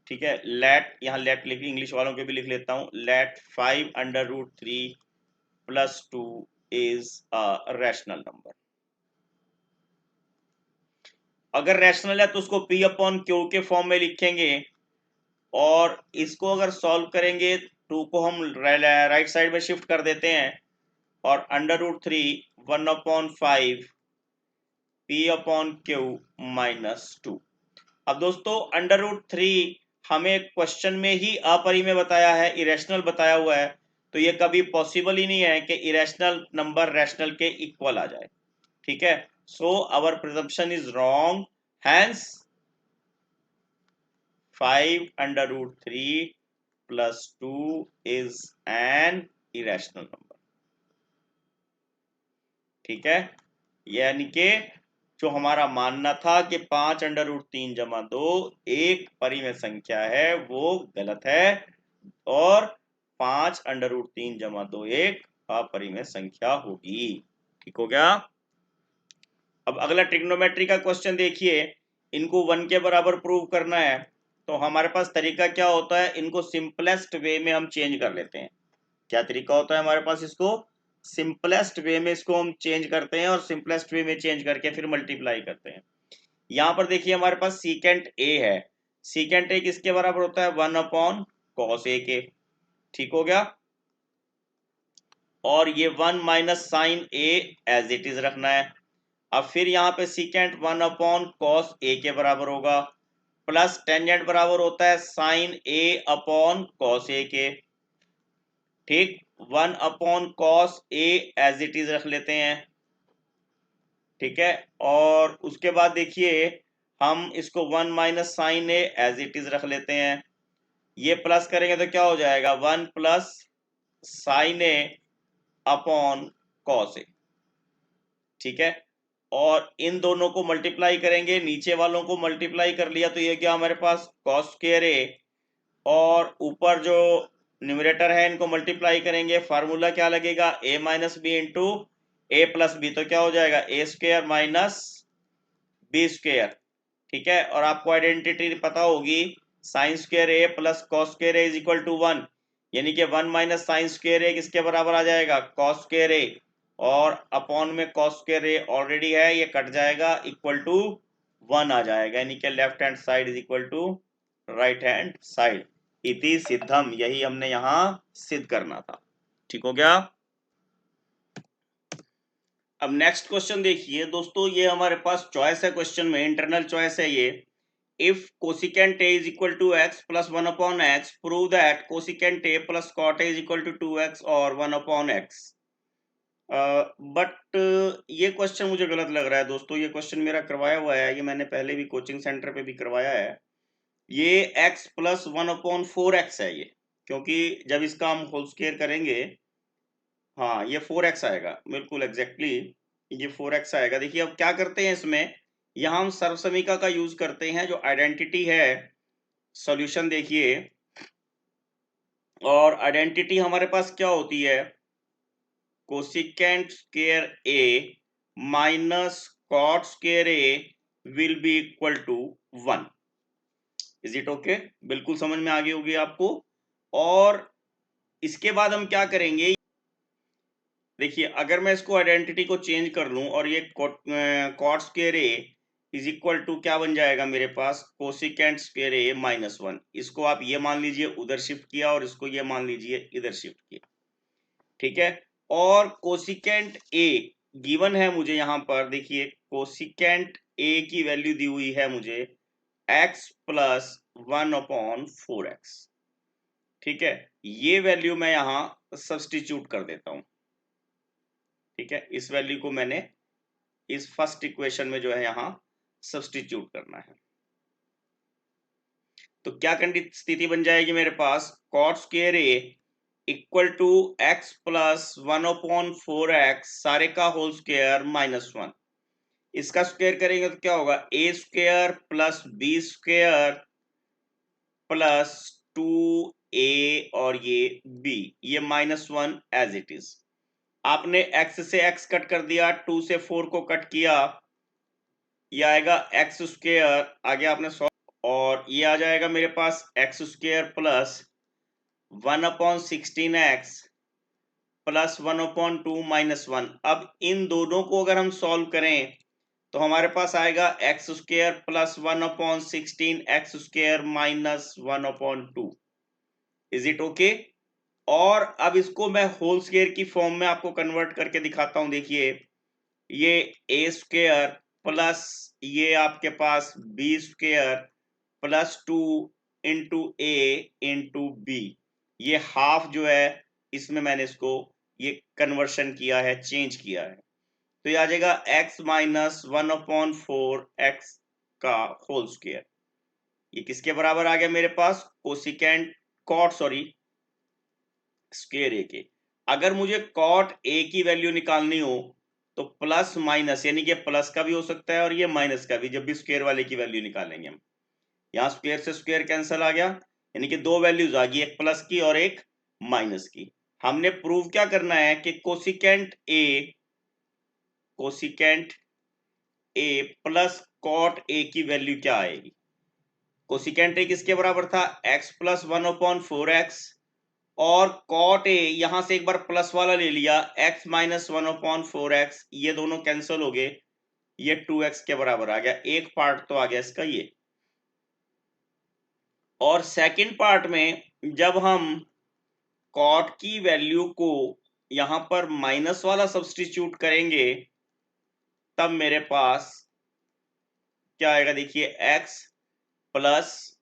B: ठीक है। लेट, यहां लेट लिख, इंग्लिश वालों के भी लिख लेता हूं, let 5√3 plus 2 is a rational number. अगर रैशनल है तो उसको p/q के फॉर्म में लिखेंगे, और इसको अगर सॉल्व करेंगे 2 को हम राइट साइड में शिफ्ट कर देते हैं, और √3 1/5 p/q -2। अब दोस्तों √3 हमें क्वेश्चन में ही अपरिमेय बताया है, इरेशनल बताया हुआ है, तो ये कभी पॉसिबल ही नहीं है कि इरेशनल नंबर रैशनल के इक्वल आ जाए, ठीक है। So our presumption is wrong, hence 5√3 plus 2 is an irrational number, ठीक है। यानी कि जो हमारा मानना था कि 5√3 जमा 2 एक परिमेय संख्या है, वो गलत है, और 5√3 जमा 2 एक अपरिमेय संख्या होगी, ठीक हो गया। अब अगला ट्रिग्नोमेट्री का क्वेश्चन देखिए, इनको 1 के बराबर प्रूव करना है, तो हमारे पास तरीका क्या होता है, इनको सिंपलेस्ट वे में हम चेंज कर लेते हैं। क्या तरीका होता है हमारे पास, इसको सिंपलेस्ट वे में इसको हम चेंज करते हैं, और सिंपलेस्ट वे में चेंज करके फिर मल्टीप्लाई करते हैं। यहां पर देखिए हमारे पास सीकेंट ए है, सीकेंट ए किसके बराबर होता है, 1/cos A के, ठीक हो गया। और ये 1 minus sine A as it is रखना है। अब फिर यहाँ पे सीकेंट 1 अपॉन कॉस ए के बराबर होगा, प्लस टेंजेंट बराबर होता है sine A upon cos A के। ठीक, 1 upon cos A as it is रख लेते हैं। ठीक है, और उसके बाद देखिए हम इसको 1 minus sine A as it is रख लेते हैं। ये प्लस करेंगे तो क्या हो जाएगा, 1 plus sign A upon cos ए। ठीक है, और इन दोनों को मल्टीप्लाई करेंगे, नीचे वालों को मल्टीप्लाई कर लिया तो ये क्या हमारे पास कॉस स्क्वायर ए, और ऊपर जो न्यूमरेटर है इनको मल्टीप्लाई करेंगे, फार्मूला क्या लगेगा, A minus B into A plus B, तो क्या हो जाएगा A square minus B square. ठीक है, और आपको आइडेंटिटी पता होगी, sine square A plus cos square A is equal to 1, यानी कि 1 माइनस साइन स्क्वायर ए किसके बराबर आ जाएगा, कॉस स्क्वायर ए, और अपॉन में कॉस स्क्वायर ए ऑलरेडी है, ये कट जाएगा, इक्वल टू 1 आ जाएगा, यानी कि left hand side is equal to right hand side. इति सिद्धम, यही हमने यहां सिद्ध करना था। ठीक हो गया। अब नेक्स्ट क्वेश्चन देखिए दोस्तों, ये हमारे पास चॉइस है, क्वेश्चन में इंटरनल चॉइस है ये। If cosecant A is equal to x plus 1 upon x, prove that cosecant A plus cot A is equal to 2x or 1 upon x. But ये question मुझे गलत लग रहा है दोस्तों, ये क्वेश्चन मेरा करवाया हुआ है, ये मैंने पहले भी कोचिंग सेंटर पे भी करवाया है। ये x प्लस 1 अपॉन 4x है ये, क्योंकि जब इसका हम होल स्क्वायर करेंगे, हाँ ये 4x आएगा, बिल्कुल एग्जैक्टली ये 4x आएगा। देखिए अब क्या करते हैं इसमें, यहाँ हम सर्वसमीका का यूज करते हैं, जो आइडेंटिटी है सॉल्यूशन देखिए, और आइडेंटिटी हमारे पास क्या होती है, cosecant square A minus cot square A will be equal to 1। Is it okay, बिल्कुल समझ में आ गई होगी आपको। और इसके बाद हम क्या करेंगे, देखिए अगर मैं इसको आइडेंटिटी को चेंज कर लूं और ये cot square A is equal to क्या बन जाएगा मेरे पास, कोसिकेंट स्क्वायर ए माइनस 1। इसको आप ये मान लीजिए उधर शिफ्ट किया, और इसको ये मान लीजिए इधर शिफ्ट किया। ठीक है, और कोसिकेंट ए गिवन है मुझे यहाँ पर, देखिए कोसिकेंट ए की वैल्यू दी हुई है मुझे x प्लस 1 अपॉन 4x। ठीक है, ये वैल्यू मैं यहाँ सब्सटीट्यूट कर देता हूं। ठीक है, इस वैल्यू को मैंने इस फर्स्ट इक्वेशन में जो है यहाँ सब्सटीट्यूट करना है। तो क्या स्थिति बन जाएगी मेरे पास, cot square A equal to X plus 1 upon 4x सारे का होल स्क्वायर माइनस 1। इसका स्क्वायर करेंगे तो क्या होगा, A square plus B square plus 2a और ये b, ये -1 एज इट इज। आपने x से x कट कर दिया, 2 से 4 को कट किया, ये आएगा एक्स स्क्वायर, आगे आपने सॉल्व, और ये आ जाएगा मेरे पास X square plus 1 upon 16x plus 1 upon 2 minus 1। अब इन दोनों को अगर हम सॉल्व करें तो हमारे पास आएगा x square plus 1 upon 16 x square minus 1 upon 2। Is it okay. और अब इसको मैं होल स्क्वायर की फॉर्म में आपको कन्वर्ट करके दिखाता हूं। देखिए ये ए स्क्वायर प्लस ये आपके पास बी स्क्वायर प्लस 2 इंटू ए इंटू बी, ये हाफ जो है इसमें मैंने इसको ये कन्वर्शन किया है, चेंज किया है, तो ये आ जाएगा x माइनस 1 अपॉन 4x का होल स्क्वायर। ये किसके बराबर आ गया मेरे पास, कोसिकेंट कॉट स्क्वायर ए के। अगर मुझे कॉट ए की वैल्यू निकालनी हो तो प्लस माइनस, यानी कि प्लस का भी हो सकता है और ये माइनस का भी, जब भी स्क्वायर वाले की वैल्यू निकालेंगे हम, यहाँ स्क्वायर से स्क्वायर कैंसिल आ गया, यानी कि दो वैल्यूज आ गई, एक प्लस की और एक माइनस की। हमने प्रूव क्या करना है कि cosecant A plus cot A की वैल्यू क्या आएगी। कोसिकेंट ए किसके बराबर था, x प्लस 1 अपॉन 4x, और कॉट ए यहां से एक बार प्लस वाला ले लिया, x माइनस 1 अपॉन 4x, ये दोनों कैंसिल हो गए, ये 2x के बराबर आ गया। एक पार्ट तो आ गया इसका ये। और सेकंड पार्ट में जब हम कॉट की वैल्यू को यहां पर माइनस वाला सब्स्टिट्यूट करेंगे तब मेरे पास क्या आएगा, देखिए x plus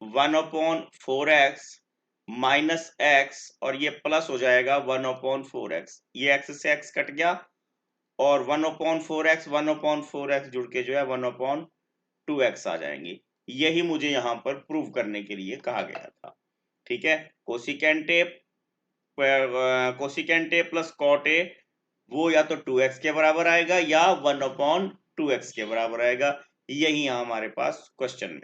B: 1/4x minus x और ये प्लस हो जाएगा 1/4x, ये x से x कट गया और 1/4x जुड़ के जो है 1/2x आ जाएंगे। यही मुझे यहां पर प्रूव करने के लिए कहा गया था। ठीक है, cosecant A plus cot A वो या तो 2x के बराबर आएगा या 1/2x के बराबर आएगा। यही यहां हमारे पास क्वेश्चन में।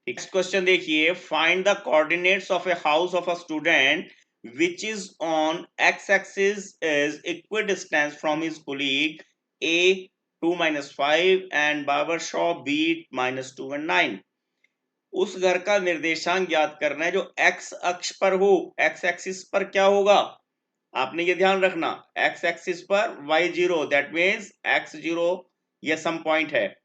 B: नेक्स्ट क्वेश्चन देखिए, find the coordinates of a house of a student which is on x-axis is equidistant from his colleague A 2-5 and barber shop B -2 and 9। उस घर का निर्देशांक ज्ञात करना है जो x अक्ष पर हो। x एक्सिस पर क्या होगा, आपने ये ध्यान रखना, x एक्सिस पर y0 दैट मीन्स x0 ये सम पॉइंट है,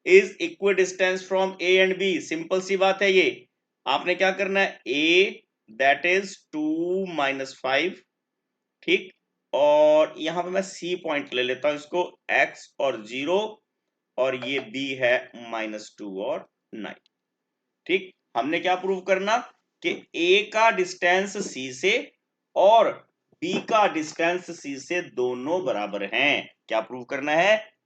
B: is equidistance from A and B. Simple सी बात है, ये आपने क्या करना है, a दैट इज 2-5, ठीक, और यहां पे मैं c पॉइंट ले लेता हूं इसको, x और 0 और ये b है -2 और 9। ठीक, हमने क्या प्रूव करना कि a का डिस्टेंस c से और b का डिस्टेंस c से दोनों बराबर हैं। क्या प्रूव करना है,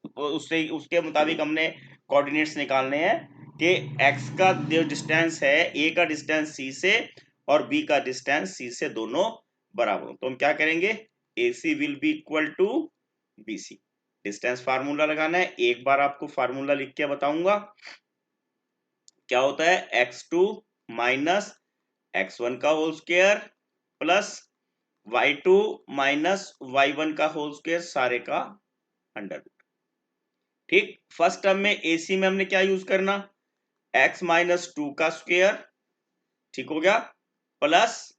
B: उससे उसके मुताबिक हमने कोऑर्डिनेट्स निकालने हैं कि x का जो डिस्टेंस है, a का डिस्टेंस c से और b का डिस्टेंस c से दोनों बराबर हो। तो हम क्या करेंगे, AC will be equal to BC। Distance formula लगाना है, एक बार आपको फार्मूला लिख के बताऊंगा। क्या होता है, x2 माइनस x1 का whole square plus y2 minus y1 का होल स्क्वायर सारे का अंडर रूट। ठीक, फर्स्ट टर्म में AC में हमने क्या यूज करना, x -2 का स्क्वायर, ठीक हो गया, प्लस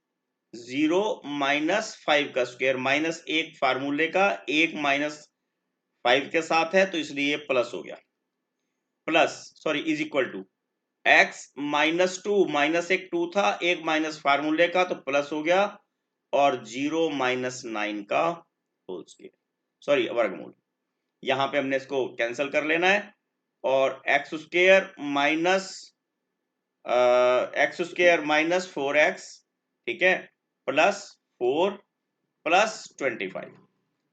B: 0 -5 का स्क्वायर, माइनस एक फार्मूले का, एक -5 के साथ है तो इसलिए प्लस हो गया, plus sorry is equal to x -2 minus एक 2 था, एक माइनस फार्मूले का तो प्लस हो गया, और 0 -9 का होल स्क्वायर, सॉरी वर्गमूल। यहां पे हमने इसको कैंसिल कर लेना है और x स्क्वायर माइनस 4x, ठीक है, प्लस 4 प्लस 25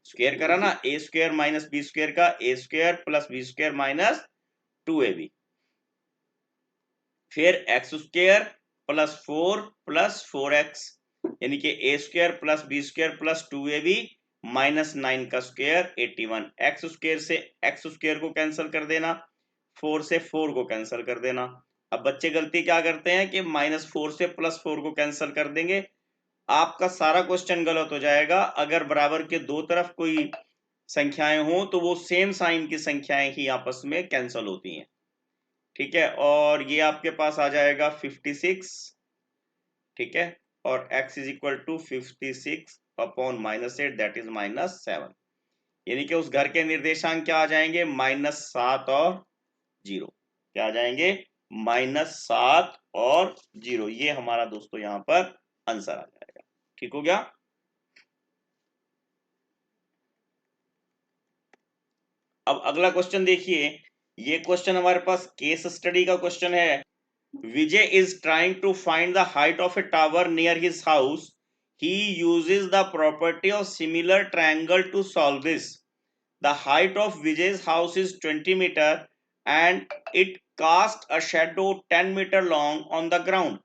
B: स्क्वायर करा ना, a square minus B square का a square plus B square minus 2ab, फिर x square plus 4 plus 4x यानी कि a square plus B square plus 2ab minus 9 का square 81। x square से x square को cancel कर देना, 4 से 4 को कैंसिल कर देना। अब बच्चे गलती क्या करते हैं कि -4 से +4 को कैंसिल कर देंगे, आपका सारा क्वेश्चन गलत हो जाएगा। अगर बराबर के दो तरफ कोई संख्याएं हो तो वो सेम साइन की संख्याएं ही आपस में कैंसिल होती हैं। ठीक है, और ये आपके पास आ जाएगा 56, ठीक है, और x is equal to 56 upon -8 that is -7, यानी कि उस घर के निर्देशांक क्या आ जाएंगे, -7 और 0। क्या आ जाएंगे, -7 और 0। ये हमारा दोस्तों यहां पर आंसर आ जाएगा। ठीक हो गया। अब अगला क्वेश्चन देखिए, ये क्वेश्चन हमारे पास केस स्टडी का क्वेश्चन है। Vijay is trying to find the height of a tower near his house. He uses the property of similar triangle to solve this. The height of Vijay's house is 20 meter and it casts a shadow 10 meter long on the ground.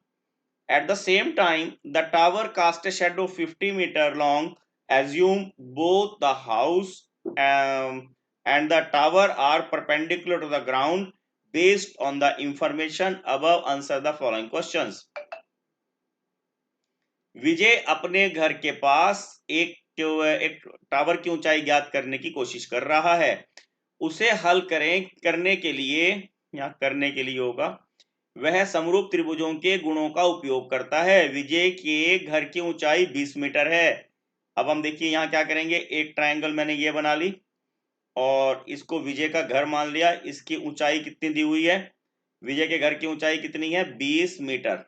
B: At the same time, the tower casts a shadow 50 meter long. Assume both the house and the tower are perpendicular to the ground. Based on the information above, answer the following questions. विजय अपने घर के पास एक tower की ऊंचाई ज्ञात करने की कोशिश कर रहा है। उसे हल करने के लिए होगा, वह समरूप त्रिभुजों के गुणों का उपयोग करता है। विजय के घर की ऊंचाई 20 मीटर है। अब हम देखिए यहाँ क्या करेंगे, एक ट्रायंगल मैंने ये बना ली और इसको विजय का घर मान लिया। इसकी ऊंचाई कितनी दी हुई है, विजय के घर की ऊंचाई कितनी है, 20 मीटर।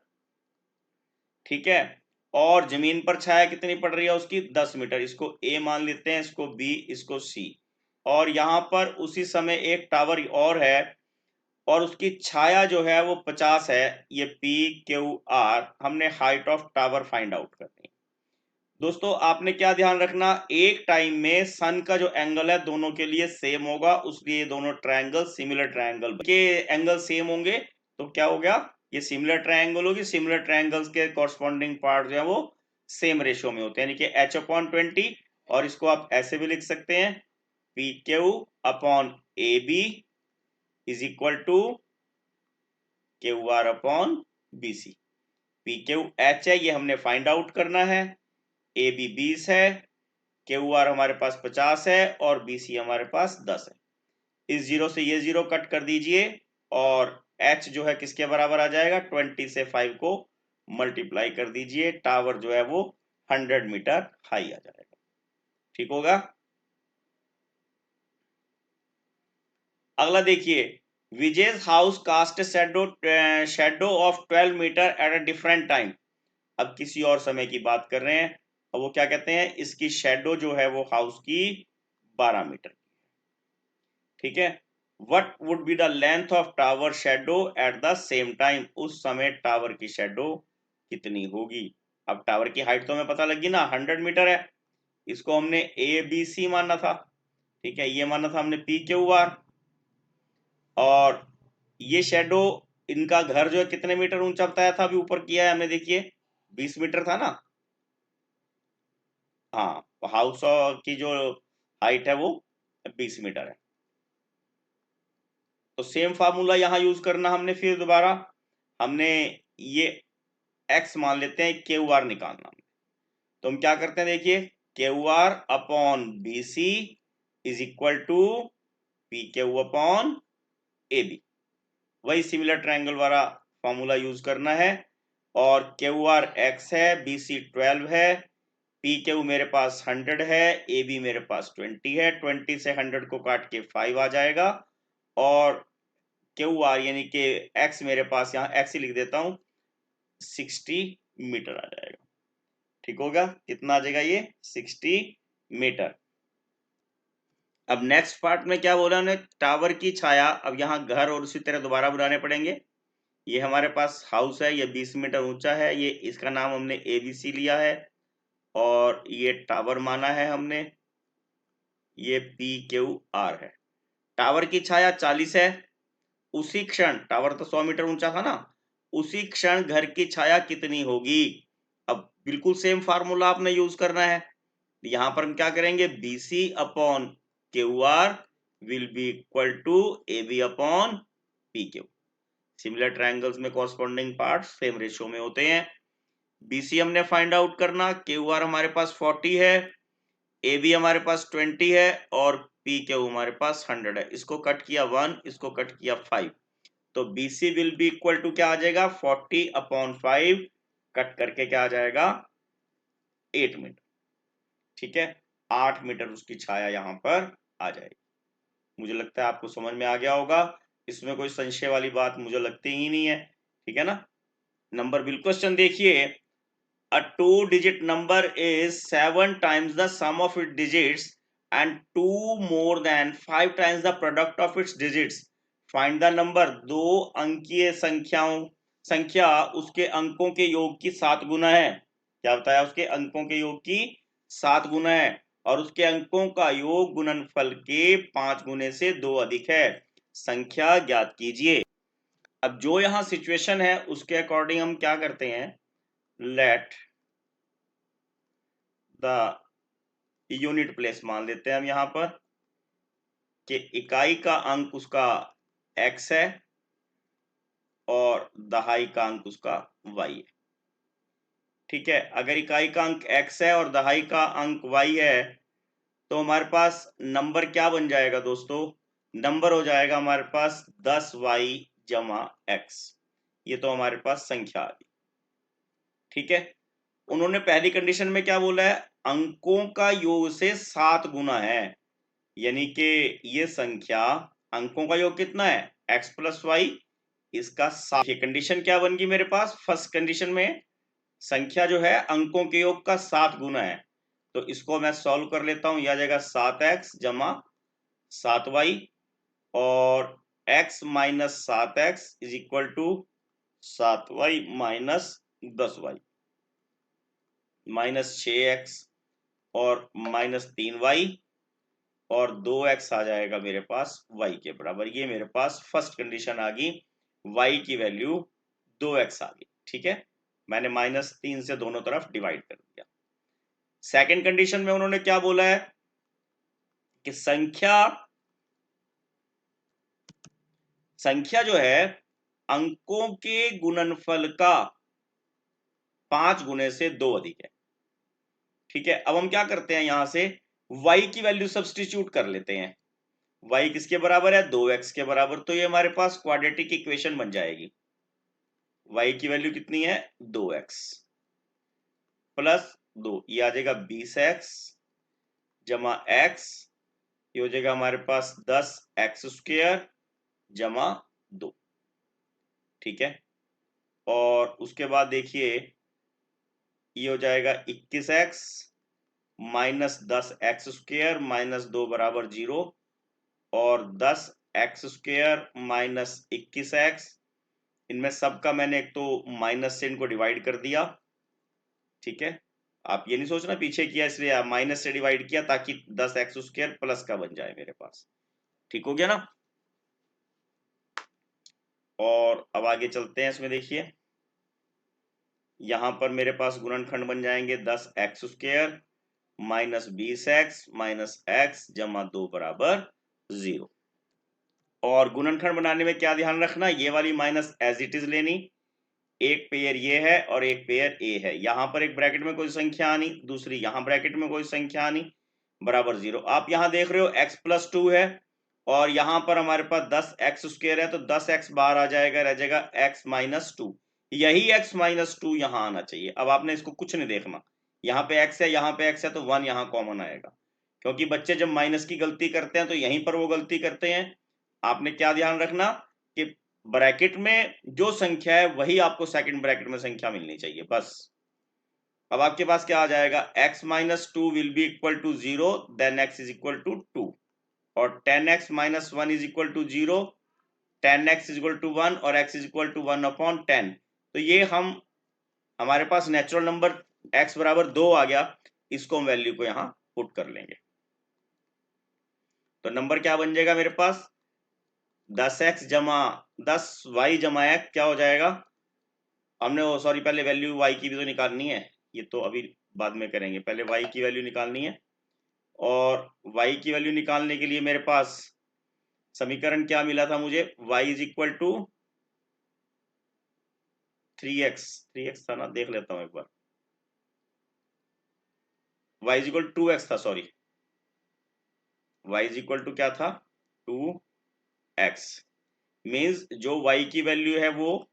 B: ठीक है, और जमीन पर छाया कितनी पड़ रही है उसकी 10 मीटर। इसको ए मान लेते हैं, इसको बी, इसको सी। और यहां पर उसी समय एक टावर और है और उसकी छाया जो है वो 50 है। ये पी क्यू आर, हमने height of tower find out करनी है। दोस्तों आपने क्या ध्यान रखना, एक टाइम में सन का जो एंगल है दोनों के लिए सेम होगा, उसलिए दोनों ट्रायंगल सिमिलर ट्रायंगल के एंगल सेम होंगे तो क्या हो गया, ये सिमिलर ट्रायंगल होगी। सिमिलर ट्रायंगल्स के कॉरस्पॉन्डिंग पार्ट जो है वो सेम रेशियो में होते हैं, यानी कि h/20। और इसको आप ऐसे भी लिख सकते हैं, P Q upon A B is equal to Q R upon B C. P Q H है, ये हमने फाइंड आउट करना है। ए बी 20 है, क्यू आर हमारे पास 50 है और बी सी हमारे पास 10 है। इस जीरो से ये जीरो कट कर दीजिए और h जो है किसके बराबर आ जाएगा, 20 से 5 को मल्टीप्लाई कर दीजिए। टावर जो है वो 100 मीटर हाई आ जाएगा। ठीक होगा। अगला देखिए, Vijay's house cast shadow of 12 metre at a different time. अब किसी और समय की बात कर रहे हैं। अब वो क्या कहते हैं, इसकी शेडो जो है वो हाउस की 12 मीटर। ठीक है। What would be the length of tower shadow at the same time, उस समय टावर की शेडो कितनी होगी। अब टावर की हाइट तो हमें पता लगी ना, 100 मीटर है। इसको हमने ए बी सी माना था। ठीक है, ये माना था हमने पी क्यू आर। और ये शेडो, इनका घर जो है कितने मीटर ऊंचा बताया था, अभी ऊपर किया है हमने, देखिए 20 मीटर था ना। हाँ, हाउस की जो हाइट है वो 20 मीटर है। तो सेम फार्मूला यहां यूज करना हमने, फिर दोबारा हमने ये x मान लेते हैं, क्यू आर निकालना। तो हम क्या करते हैं, देखिए Q R upon B C is equal to P Q upon A B. वही सिमिलर ट्रायंगल वाला फॉर्मूला यूज करना है। और क्यू आर एक्स है, बी सी 12 है, पी क्यू मेरे पास 100 है, ए बी मेरे पास 20 है। 20 से 100 को काट के 5 आ जाएगा। और क्यू आर यानी कि एक्स मेरे पास, यहाँ एक्स ही लिख देता हूं, 60 मीटर आ जाएगा। ठीक होगा, कितना आ जाएगा ये, 60 मीटर। अब नेक्स्ट पार्ट में क्या बोला हमने, टावर की छाया। अब यहाँ घर और उसी तरह दोबारा बनाने पड़ेंगे। ये हमारे पास हाउस है, ये 20 मीटर ऊंचा है, ये इसका नाम हमने एबीसी लिया है। और ये टावर माना है हमने, ये पी क्यू आर है। टावर की छाया 40 है। उसी क्षण, टावर तो 100 मीटर ऊंचा था ना, उसी क्षण घर की छाया कितनी होगी। अब बिल्कुल सेम फार्मूला आपने यूज करना है। यहां पर हम क्या करेंगे, BC upon Q R will be equal to A B upon P Q. Similar triangles में कॉरस्पॉन्डिंग पार्ट सेम रेशियो में होते हैं। बीसी हमने फाइंड आउट करना, क्यू आर हमारे पास 40 है, ए बी हमारे पास 20 है और पी क्यू हमारे पास 100 है। इसको कट किया 1, इसको कट किया 5। तो BC will be equal to क्या आ जाएगा, 40 अपॉन 5 कट करके क्या आ जाएगा, 8 मीटर। ठीक है, 8 मीटर उसकी छाया यहां पर आ जाएगी। मुझे लगता है आपको समझ में आ गया होगा, इसमें कोई संशय वाली बात मुझे लगती ही नहीं है। ठीक है ना। नंबर बिल्कुल, क्वेश्चन देखिए, a two-digit number is 7 times the sum of its digits and 2 more than 5 times the product of its digits. Find the number। दो अंकीय संख्या उसके अंकों के योग की 7 गुना है। क्या बताया, उसके अंकों के योग की 7 गुना है और उसके अंकों का योग गुणनफल के 5 गुने से 2 अधिक है। संख्या ज्ञात कीजिए। अब जो यहां सिचुएशन है उसके अकॉर्डिंग हम क्या करते हैं, लेट द यूनिट प्लेस मान लेते हैं हम यहां पर, कि इकाई का अंक उसका x है और दहाई का अंक उसका y है। ठीक है, अगर इकाई का अंक x है और दहाई का अंक y है तो हमारे पास नंबर क्या बन जाएगा दोस्तों, नंबर हो जाएगा हमारे पास 10y जमा x। ये तो हमारे पास संख्या आ गई। ठीक है, उन्होंने पहली कंडीशन में क्या बोला है, अंकों का योग से 7 गुना है, यानी कि ये संख्या अंकों का योग कितना है, x प्लस वाई, इसका 7। कंडीशन क्या बन गई मेरे पास, फर्स्ट कंडीशन में संख्या जो है अंकों के योग का 7 गुना है, तो इसको मैं सॉल्व कर लेता हूं। यह आ जाएगा 7x जमा 7y और x minus 7x is equal to 7y minus 10y minus 6x और माइनस 3y और 2x आ जाएगा मेरे पास y के बराबर। ये मेरे पास फर्स्ट कंडीशन आ गई, y की वैल्यू 2x आ गई। ठीक है, मैंने -3 से दोनों तरफ डिवाइड कर दिया। सेकंड कंडीशन में उन्होंने क्या बोला है कि संख्या जो है अंकों के गुणनफल का 5 गुने से 2 अधिक है। ठीक है, अब हम क्या करते हैं, यहां से y की वैल्यू सब्स्टिट्यूट कर लेते हैं। y किसके बराबर है, 2x के बराबर, तो ये हमारे पास क्वाड्रेटिक इक्वेशन बन जाएगी। y की वैल्यू कितनी है, 2x प्लस 2, ये आ जाएगा 20x जमा x, ये हो जाएगा हमारे पास 10x² जमा 2। ठीक है, और उसके बाद देखिए ये हो जाएगा 21x माइनस 10x² माइनस 2 बराबर 0 और 10x² माइनस 21x, इनमें सबका मैंने एक तो माइनस से इनको डिवाइड कर दिया। ठीक है, आप ये नहीं सोचना पीछे किया इसलिए माइनस से डिवाइड किया ताकि 10x² प्लस का बन जाए मेरे पास। ठीक हो गया ना, और अब आगे चलते हैं। इसमें देखिए यहां पर मेरे पास गुणनखंड बन जाएंगे 10x² minus 20x minus x जमा 2 बराबर 0। और गुणनखंड बनाने में क्या ध्यान रखना, ये वाली माइनस एज इट इज लेनी, एक पेयर ये है और एक पेयर ए है। यहां पर एक ब्रैकेट में कोई संख्या आनी, दूसरी यहां ब्रैकेट में कोई संख्या आनी, बराबर 0। आप यहां देख रहे हो x प्लस 2 है और यहां पर हमारे पास 10x² है, तो 10x बाहर आ जाएगा, रह जाएगा x माइनस 2। यही x माइनस 2 यहां आना चाहिए। अब आपने इसको कुछ नहीं देखना, यहाँ पे x है, यहाँ पे x है, तो 1 यहाँ कॉमन आएगा, क्योंकि बच्चे जब माइनस की गलती करते हैं तो यहीं पर वो गलती करते हैं। आपने क्या ध्यान रखना कि ब्रैकेट में जो संख्या है वही आपको सेकंड ब्रैकेट में संख्या मिलनी चाहिए, बस। अब आपके पास क्या आ जाएगा, x minus 2 will be equal to 0 then x is equal to 2 और 10x minus 1 is equal to 0, 10x is equal to 1 और x इज इक्वल टू 1/10। तो ये हमारे पास नेचुरल नंबर x बराबर 2 आ गया, इसको हम वैल्यू को यहां पुट कर लेंगे। तो नंबर क्या बन जाएगा मेरे पास, 10x जमा 10y जमा x क्या हो जाएगा, हमने वो सॉरी पहले वैल्यू y की भी तो निकालनी है, ये तो अभी बाद में करेंगे, पहले y की वैल्यू निकालनी है। और y की वैल्यू निकालने के लिए मेरे पास समीकरण क्या मिला था मुझे, y is equal to 3x था ना, देख लेता हूं एक बार, y इज इक्वल 2x था, sorry y is equal to क्या था, 2x, मीन्स जो y की वैल्यू है वो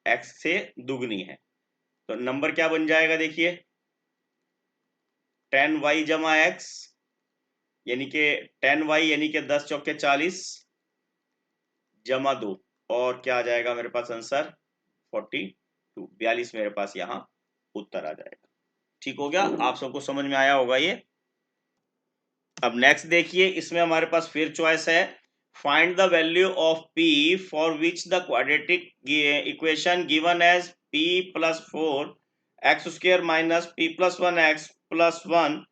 B: x से दुगनी है। तो नंबर क्या बन जाएगा, देखिए 10y जमा x यानी कि 10y यानी कि 10 चौके 40 जमा 2 और क्या आ जाएगा मेरे पास आंसर 42 मेरे पास यहाँ उत्तर आ जाएगा। ठीक हो गया, आप सबको समझ में आया होगा ये। अब नेक्स्ट देखिए, इसमें हमारे पास फिर चॉइस है, find the value of p for which the quadratic equation given as p plus 4x² minus p plus 1x plus 1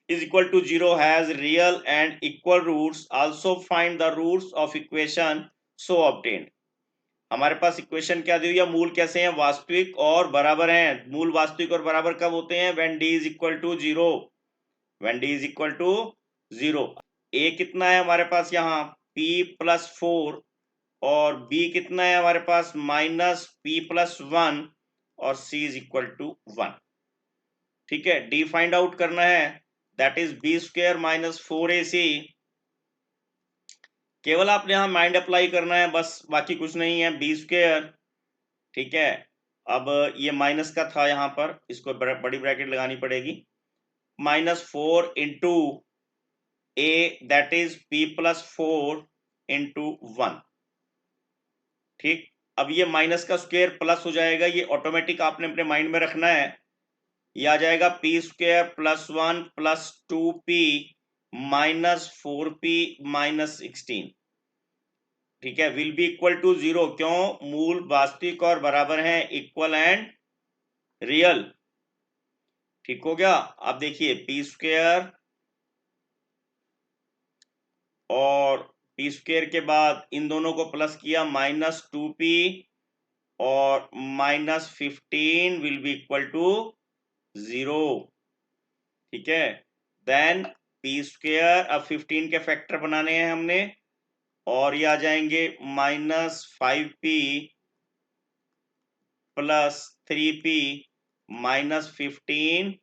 B: is equal to 0 has real and equal roots. Also find the roots of equation so obtained. हमारे पास equation क्या दी हुई है, मूल कैसे हैं, वास्तविक और बराबर हैं। मूल वास्तविक और बराबर कब होते हैं, when d is equal to 0, when d is equal to 0। a कितना है हमारे पास यहाँ p प्लस 4 और b कितना है हमारे पास माइनस p प्लस 1 और c इज इक्वल टू 1। ठीक है, d फाइंड आउट करना है, that is b² minus 4ac। केवल आपने यहां माइंड अप्लाई करना है बस, बाकी कुछ नहीं है, b²। ठीक है, अब ये माइनस का था यहां पर, इसको बड़ी ब्रैकेट लगानी पड़ेगी, -4 into a that is p plus 4 into 1। ठीक, अब ये माइनस का स्क्वायर प्लस हो जाएगा, ये ऑटोमेटिक आपने अपने माइंड में रखना है। ये आ जाएगा P square plus 1 plus 2p minus 4p minus 16, ठीक है, विल बी इक्वल टू 0। क्यों? मूल वास्तविक और बराबर हैं, इक्वल एंड रियल। ठीक हो गया। अब देखिए पी स्क्वायर और पी स्क्वायर के बाद इन दोनों को प्लस किया, माइनस 2p और minus 15 will be equal to 0, ठीक है। देन पी स्क्वायर, अब 15 के फैक्टर बनाने हैं हमने, और ये आ जाएंगे minus 5p plus 3p minus 15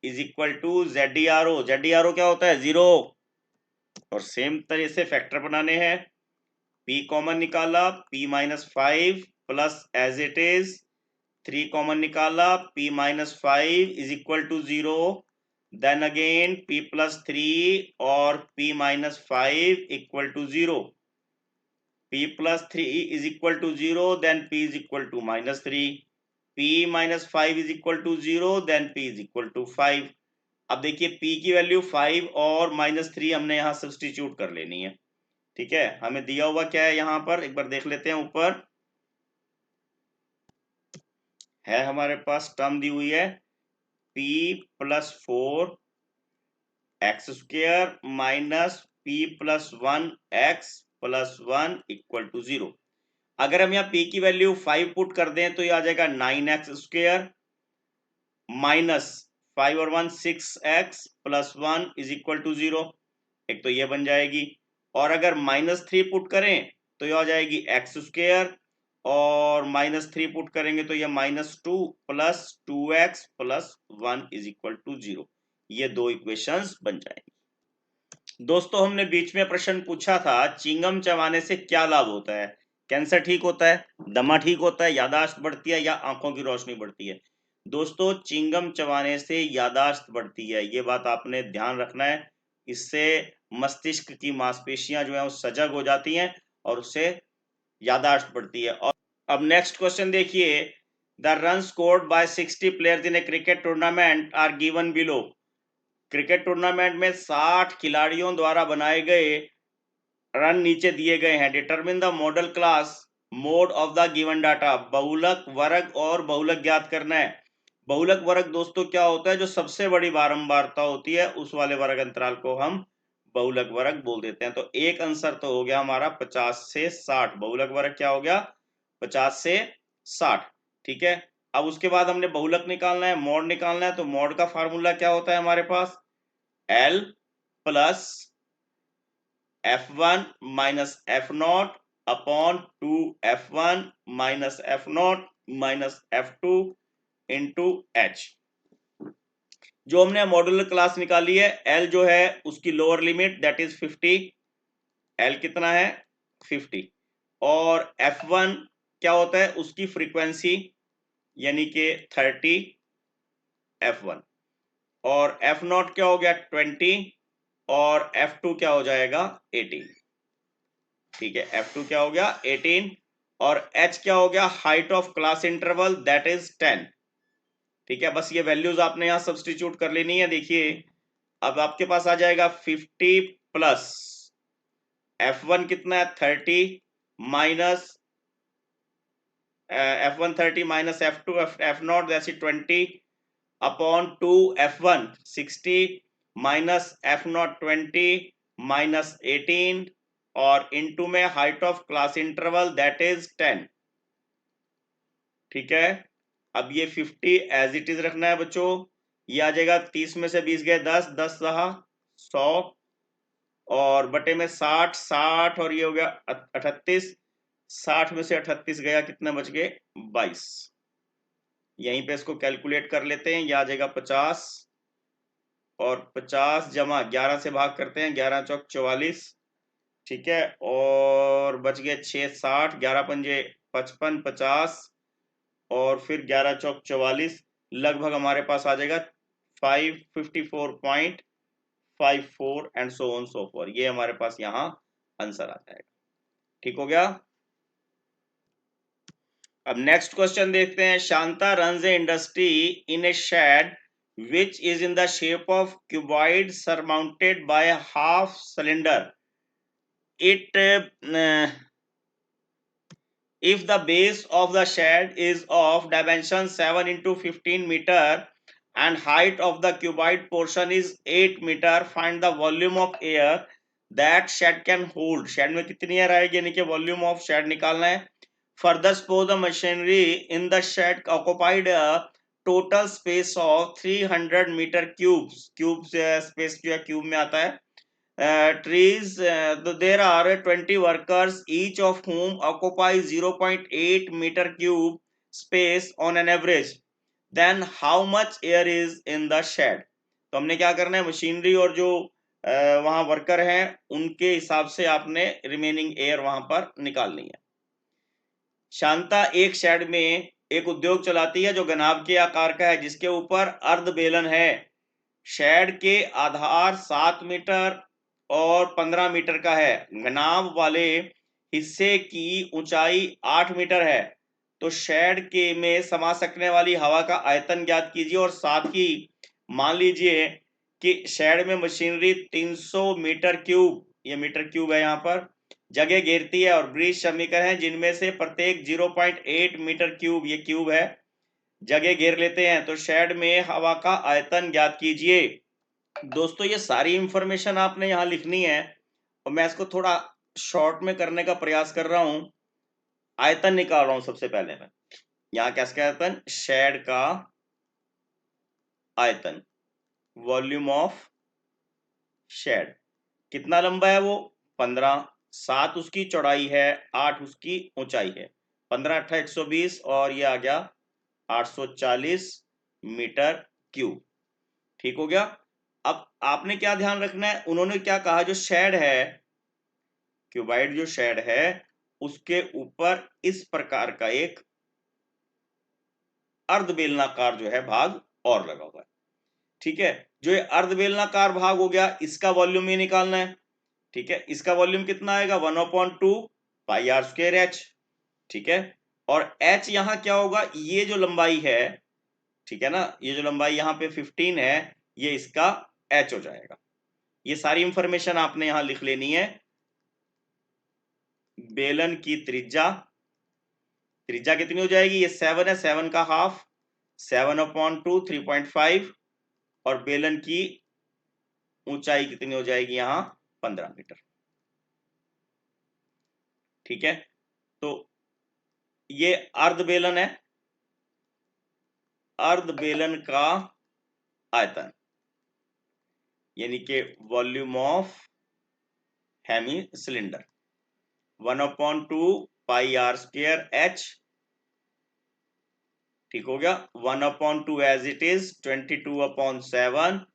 B: is equal to ZDRO। ZDRO क्या होता है? 0। और सेम तरह से फैक्टर बनाने हैं, p कॉमन निकाला, p minus 5 plus as it is 3 common निकाला, p minus 5 is equal to 0। Then again p plus 3 और p minus 5 equal to 0। p plus 3 is equal to 0, then p is equal to minus 3। p minus 5 is equal to 0, then p is equal to 5। अब देखिए p की value 5 और minus 3 हमने यहाँ substitute कर लेनी है, ठीक है। हमें दिया हुआ क्या है यहाँ पर, एक बार देख लेते हैं। ऊपर है हमारे पास टर्म दी हुई है p plus 4 X square minus p plus 1 X plus 1 equal to 0। अगर हम यहाँ p की वैल्यू 5 पुट कर दें तो ये आ जाएगा 9x स्क्वेयर माइनस 5 और 1 6x plus 1 is equal to 0। एक तो ये बन जाएगी, और अगर माइनस 3 पुट करें तो ये आ जाएगी एक्स स्क्वेयर, और माइनस 3 पुट करेंगे तो ये minus 2 plus 2x plus 1 is equal to 0। ये दो इक्वेशंस बन जाएंगी। दोस्तों हमने बीच में प्रश्न पूछा था, चिंगम चबाने से क्या लाभ होता है? कैंसर ठीक होता है, दमा ठीक होता है, यादाश्त बढ़ती है, या आंखों की रोशनी बढ़ती है? दोस्तों चिंगम चबाने से यादाश्त बढ़ती है, ये बात आपने ध्यान रखना है। इससे मस्तिष्क की मांसपेशियां जो है वो सजग हो जाती हैं और उससे यादाश्त बढ़ती है। और अब नेक्स्ट क्वेश्चन देखिए, the run scored by 60 players in a cricket tournament are given below. Cricket tournament में 60 खिलाड़ियों द्वारा बनाए गए रन नीचे दिए गए हैं। Determine the model class mode of the given data. बहुलक वर्ग और बहुलक ज्ञात करना है। बहुलक वर्ग दोस्तों क्या होता है? जो सबसे बड़ी बारंबारता होती है उस वाले वर्ग अंतराल को हम बहुलक वर्ग बोल देते हैं। तो एक आंसर तो हो गया हमारा 50 से 60। बहुलक वर्ग क्या हो गया? 50 से 60, ठीक है। अब उसके बाद हमने बहुलक निकालना है, मॉड निकालना है। तो मॉड का फार्मूला क्या होता है हमारे पास? L plus F1 minus F0 upon 2F1 minus F0 minus F2 into H। जो हमने मॉड्यूलर क्लास निकाली है, L जो है उसकी lower limit that is 50। L कितना है? 50। और F1 क्या होता है? उसकी फ्रीक्वेंसी यानी कि 30 F1। और F0 क्या हो गया? 20। और F2 क्या हो जाएगा? 18, ठीक है। F2 क्या हो गया? 18। और H क्या हो गया? Height of class interval that is 10, ठीक है। बस ये वैल्यूज आपने यहां सब्स्टिट्यूट कर लेनी है। देखिए अब आपके पास आ जाएगा 50 प्लस F1 कितना है? 30 minus F1 30 minus F2 F0 जैसे 20 upon 2 F1 60 minus F0 20 minus 18 और इनटू में height of class interval that is 10, ठीक है। अब ये 50 एज इट इज रखना है बच्चों। ये आ जाएगा 30 में से 20 गए 10, 10 रहा 100 और बटे में 60, 60 और ये हो गया 38। 60 में से 38 गया, कितने बच गए? 22। यहीं पे इसको कैलकुलेट कर लेते हैं। ये आ जाएगा 50 और 50 जमा 11 से भाग करते हैं, 11 चौक 44, ठीक है। और बच गए 6 60, 11 पंजे 55, 50 और फिर 11 चौक 44, लगभग हमारे पास आ जाएगा 554.54 and so on so for. ये हमारे पास यहाँ आंसर आ जाएगा, ठीक हो गया। अब नेक्स्ट क्वेश्चन देखते हैं। Shanta runs a industry in a shed which is in the shape of cuboid surmounted by a half cylinder. It if the base of the shed is of dimension 7 into 15 meter and height of the cuboid portion is 8 meter, find the volume of air that shed can hold. shed में कितनी air आएगी, यानी कि volume of shade निकालना है. Further, suppose the machinery in the shed occupied a total space of 300 meter cubes. Cubes space जो है cube में आता है. Trees, there are 20 workers, each of whom occupies 0.8 meter cube space on an average. Then how much air is in the shed? तो हमने क्या करना है, मशीनरी और जो वहां वर्कर हैं उनके हिसाब से आपने रिमेनिंग एयर वहां पर निकालनी है. शांता एक शेड में एक उद्योग चलाती है जो घनाभ के आकार का है, जिसके ऊपर अर्ध बेलन है. शेड के आधार 7 मीटर और 15 मीटर का है. घनाभ वाले हिस्से की ऊंचाई 8 मीटर है. तो शेड के में समा सकने वाली हवा का आयतन ज्ञात कीजिए, और साथ ही मान लीजिए कि शेड में मशीनरी 300 मीटर क्यूब, ये मीटर क्यूब है यहाँ पर, जगह घेरती है, और ब्रिज समीकरण है जिनमें से प्रत्येक 0.8 मीटर क्यूब, ये क्यूब है, जगह घेर लेते हैं. तो शेड में हवा का आयतन ज्ञात कीजिए. दोस्तों ये सारी इंफॉर्मेशन आपने यहां लिखनी है, और मैं इसको थोड़ा शॉर्ट में करने का प्रयास कर रहा हूं. आयतन निकाल रहा हूं. सबसे पहले मैं यहां कैसे आयतन, शेड का आयतन, वॉल्यूम ऑफ शेड. कितना लंबा है वो, 15, 7 उसकी चौड़ाई है, 8 उसकी ऊंचाई है. 15 8 120, और ये आ गया 840 मीटर क्यूब. ठीक हो गया. अब आपने क्या ध्यान रखना है, उन्होंने क्या कहा, जो शेड है, क्यूबाइड जो शेड है, उसके ऊपर इस प्रकार का एक अर्धबेलनाकार जो है भाग और लगा हुआ है. ठीक है. जो ये अर्धबेलनाकार भाग हो गया, इसका वॉल्यूम ये निकालना है. ठीक है. इसका वॉल्यूम कितना आएगा, 1/2 पाई आर स्क्वायर एच. ठीक है. और एच यहां क्या होगा, ये जो लंबाई है, ठीक है ना, ये जो लंबाई यहां पे 15 है, ये इसका एच हो जाएगा. ये सारी इंफॉर्मेशन आपने यहां लिख लेनी है. बेलन की त्रिज्या, त्रिज्या कितनी हो जाएगी, ये 7 है, 7 का हाफ, 7/2 3.5, और बेलन की ऊंचाई कितनी हो जाएगी यहां, 15 मीटर. ठीक है. तो ये अर्ध बेलन है. अर्ध बेलन का आयतन यानी कि volume of hemicylinder 1/2 pi R square H. ठीक हो गया. 1/2 एज इट इज 22/7,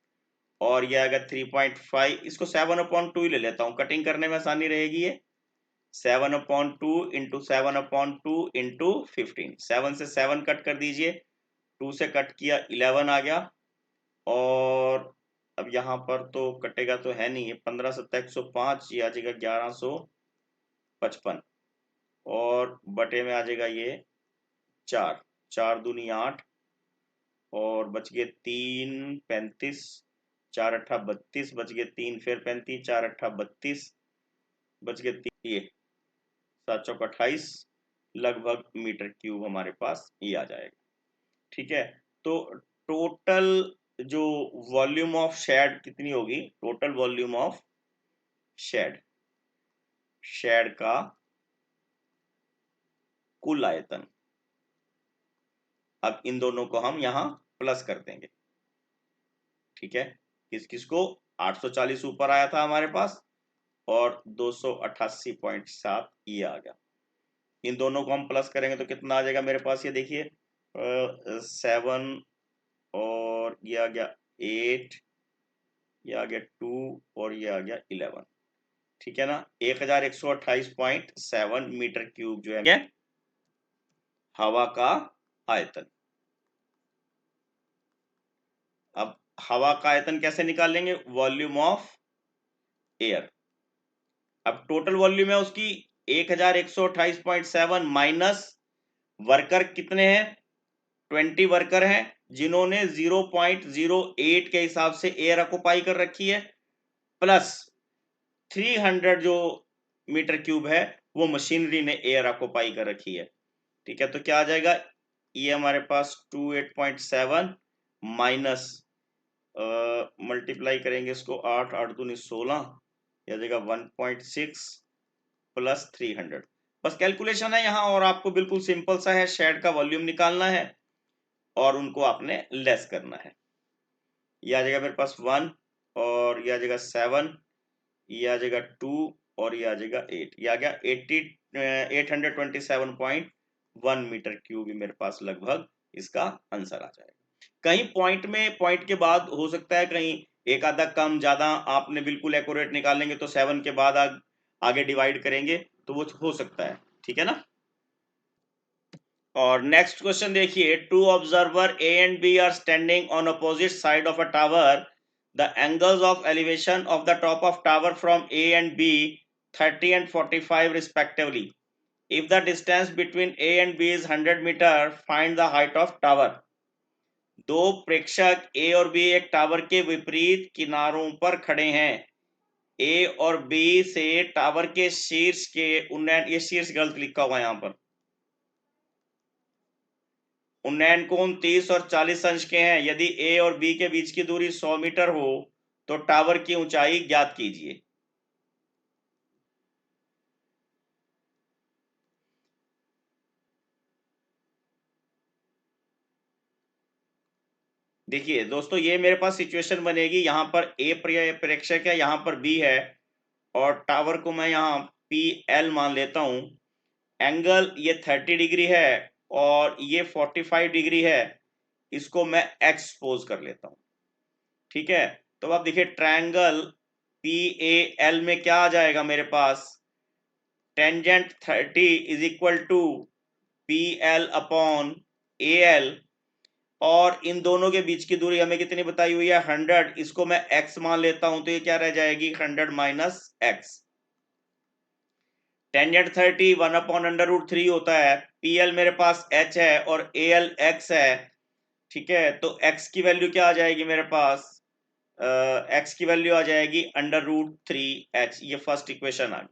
B: और ये अगर 3.5, इसको 7/2 ही ले लेता हूं, कटिंग करने में आसानी रहेगी. ये 7/2 इंटू 7/2 इंटू 15, 7 से 7 कट कर दीजिए, 2 से कट किया 11 आ गया. और अब यहां पर तो कटेगा तो है नहीं, ये 15 7 105, ये आ जाएगा 1155, और बटे में आ जाएगा ये 4, 4 दूनी 8, और बच गए 3 35, 4 8 32, बच गए 3 फिर 35, 4 8 32, बच गए 3, ये 7 चौक 28, लगभग मीटर क्यूब हमारे पास ये आ जाएगा. ठीक है. तो टोटल जो वॉल्यूम ऑफ शेड कितनी होगी, total volume of shed, shed का कुल आयतन. अब इन दोनों को हम यहां प्लस कर देंगे. ठीक है. किस किस को, 840 ऊपर आया था हमारे पास, और 288.7 ये आ गया. इन दोनों को हम प्लस करेंगे तो कितना आ जाएगा मेरे पास, ये देखिए 7, और ये आ गया 8, ये आ गया 2, और ये आ गया 11. ठीक है ना. 1128.7 मीटर क्यूब जो है हवा का आयतन. अब हवा का आयतन कैसे निकालेंगे, वॉल्यूम ऑफ एयर. अब टोटल वॉल्यूम है उसकी 1128.7 माइनस वर्कर कितने हैं? 20 वर्कर हैं जिन्होंने 0.08 के हिसाब से एयर ऑक्युपाई कर रखी है, प्लस 300 जो मीटर क्यूब है वो मशीनरी ने एयर ऑक्युपाई कर रखी है। ठीक है, तो क्या आ जाएगा? ये हमारे पास 28.7 माइनस मल्टीप्लाई करेंगे इसको 8 8 दूनी 16, यह जाएगा 1.6 प्लस 300। बस कैलकुलेशन है यहाँ, और आपको बिल्कुल सिंपल सा है, शेड का वॉल्यूम निकालना है और उनको आपने लेस करना है। यह आ जाएगा मेरे पास 1, और यह आ जाएगा 7, यह आ जाएगा 2, और यह आ जाएगा 8। यह आ गया 827.1 मीटर क्यूब मेरे पास लगभग इसका आंसर आ जाएगा। कहीं पॉइंट के बाद हो सकता है कहीं एक आधा कम ज्यादा, आपने बिल्कुल एक्यूरेट निकालेंगे तो 7 के बाद आगे डिवाइड करेंगे तो वो हो सकता है। ठीक है ना। और नेक्स्ट क्वेश्चन देखिए, two observer A and B are standing on opposite side of a tower, the angles of elevation of the top of tower from A and B 30 and 45 respectively. If the distance between A and B is 100 meter, find the height of tower. दो प्रेक्षक A और B एक tower के विपरीत किनारों पर खड़े हैं। A और B से टावर के शीर्ष के उन्नयन, ये शीर्ष गलत लिखा हुआ है यहाँ पर, उन्नयन कोण 30 और 40 अंश के हैं। यदि A और B के बीच की दूरी 100 मीटर हो तो टावर की ऊंचाई ज्ञात कीजिए। देखिए दोस्तों, ये मेरे पास सिचुएशन बनेगी, यहाँ पर A प्रेक्षक है, यहाँ पर B है, और टावर को मैं यहाँ PL मान लेता हूं। एंगल ये 30 डिग्री है और ये 45 डिग्री है, इसको मैं X सपोज कर लेता हूं। ठीक है, तो अब देखिए ट्रायंगल PAL में क्या आ जाएगा मेरे पास, tangent 30 is equal to PL upon AL, और इन दोनों के बीच की दूरी हमें कितनी बताई हुई है 100, इसको मैं x मान लेता हूं तो ये क्या रह जाएगी 100 माइनस x। टेंजेंट 30 1/√3 होता है, PL मेरे पास h है और AL x है। ठीक है, तो x की वैल्यू क्या आ जाएगी मेरे पास, x की वैल्यू आ जाएगी √3h, ये फर्स्ट इक्वेशन आ गई।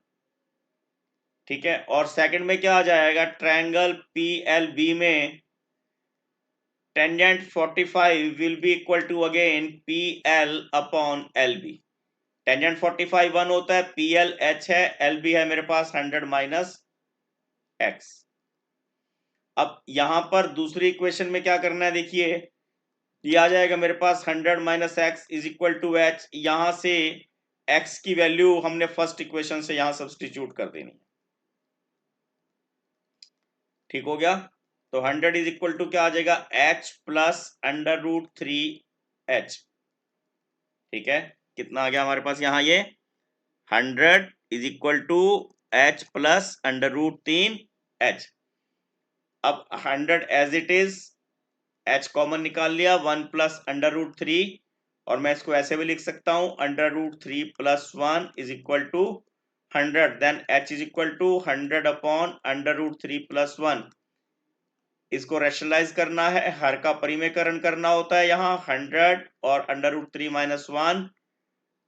B: ठीक है, और सेकंड में क्या आ जाएगा, ट्रायंगल PLB में tangent 45 will be equal to again PL upon LB। Tangent 45 1 होता है, PL h है, LB है मेरे पास 100 माइनस x। अब यहां पर दूसरी इक्वेशन में क्या करना है, देखिए ये आ जाएगा मेरे पास 100 minus X is equal to H. यहां से x की वैल्यू हमने फर्स्ट इक्वेशन से यहां सब्सटीट्यूट कर देनी है। ठीक हो गया, तो 100 इज इक्वल टू क्या आ जाएगा, h प्लस √3h। ठीक है, कितना आ गया हमारे पास यहाँ, ये 100 is equal to h plus √3h। अब 100 as it is, h common निकाल लिया, 1 प्लस √3, और मैं इसको ऐसे भी लिख सकता हूं √3 plus 1 is equal to 100, then h is equal to 100 upon √3 plus 1। इसको रैशनलाइज करना है, हर का परिमेयकरण करना होता है, यहाँ 100 और √3 minus 1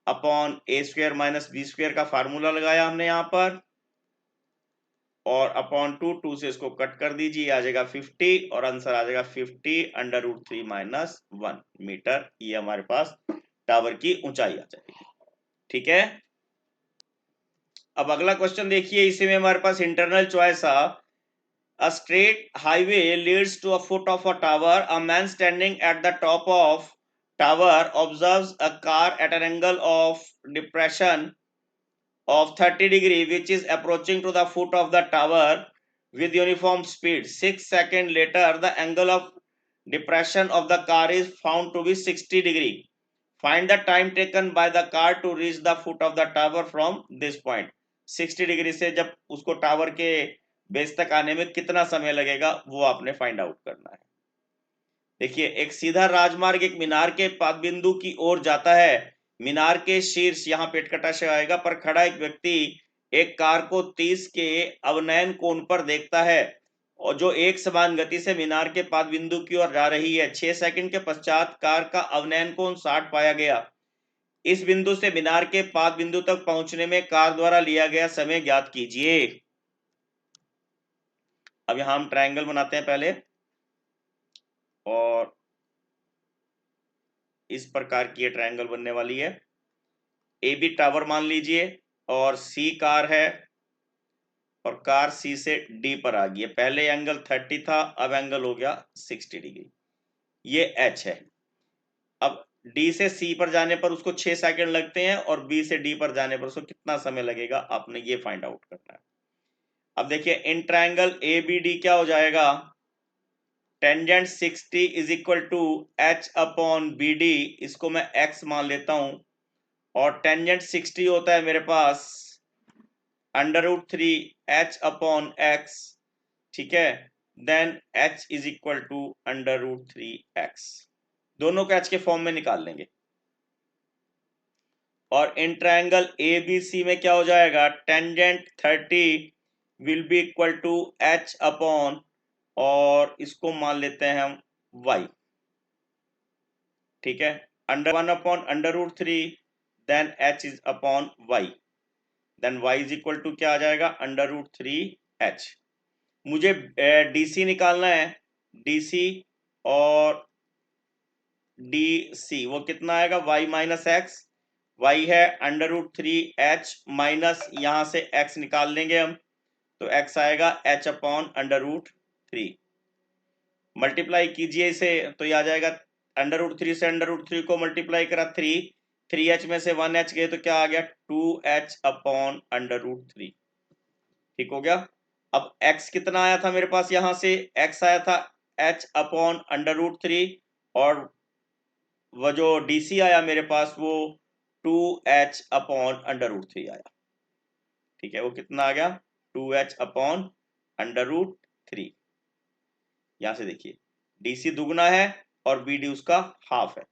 B: upon a² minus b² का फार्मूला लगाया हमने यहाँ पर, और अपॉन 2 से इसको कट कर दीजिए, आ जाएगा 50, और आंसर आ जाएगा 50 √3 माइनस 1 मीटर। ये हमारे पास टावर की ऊंचाई आ जाएगी। ठीक है, अब अगला क्वेश्चन देखिए, इसी में हमारे पास इंटरनल चॉइस आ, a straight highway leads to a foot of a tower. A man standing at the top of tower observes a car at an angle of depression of 30 degree which is approaching to the foot of the tower with uniform speed. 6 seconds later the angle of depression of the car is found to be 60 degree. Find the time taken by the car to reach the foot of the tower from this point. 60 degree से जब उसको tower के base तक आने में कितना समय लगेगा वो आपने फाइंड आउट करना है। देखिए, एक सीधा राजमार्ग एक मीनार के पाद बिंदु की ओर जाता है। मीनार के शीर्ष, यहाँ पेटकटा से आएगा, पर खड़ा एक व्यक्ति एक कार को 30 के अवनयन कोण पर देखता है और जो एक समान गति से मीनार के पाद बिंदु की ओर जा रही है। 6 सेकंड के पश्चात कार का अवनयन कोण 60 पाया गया। इस बिंदु से मीनार के पाद बिंदु तक पहुंचने में कार द्वारा लिया गया समय ज्ञात कीजिए। अब यहां हम ट्रायंगल बनाते हैं पहले, और इस प्रकार की ये ट्रायंगल बनने वाली है। ए बी टावर मान लीजिए और सी कार है, और कार सी से डी पर आ गई है। पहले एंगल 30 था, अब एंगल हो गया 60 डिग्री। ये एच है। अब डी से सी पर जाने पर उसको 6 सेकंड लगते हैं, और बी से डी पर जाने पर उसको कितना समय लगेगा, आपने ये फाइंड आउट करना है। अब देखिए in triangle A B D क्या हो जाएगा, tangent 60 is equal to H upon B D, इसको मैं एक्स मान लेता हूं, और टेंजेंट 60 होता है मेरे पास √3 एच अपॉन एक्स, ठीक है। Then H is equal to √3 X, दोनों को एच के फॉर्म में निकाल लेंगे। और इन ट्रायंगल ए बी सी में क्या हो जाएगा, tangent 30 will be equal to H upon, और इसको मान लेते हैं हम y, ठीक है, √1 upon √3, then h is upon y, then y is equal to क्या आ जाएगा, √3h। मुझे डीसी निकालना है, डीसी और डीसी वो कितना आएगा, y माइनस एक्स, y है √3h माइनस, यहां से x निकाल लेंगे हम, तो x आएगा h अपॉन √3। मल्टीप्लाई कीजिए इसे, तो ये आ जाएगा √3 से √3 को मल्टीप्लाई करा 3h में से 1h गए तो क्या आ गया, 2h अपॉन √3, ठीक हो गया। अब x कितना आया था मेरे पास, यहां से x आया था h अपॉन √3, और वो जो डीसी आया मेरे पास वो 2h अपॉन √3 आया, ठीक है। वो कितना आ गया, 2h अपॉन √3। यहां से देखिए डीसी दुगना है और बीडी उसका हाफ है,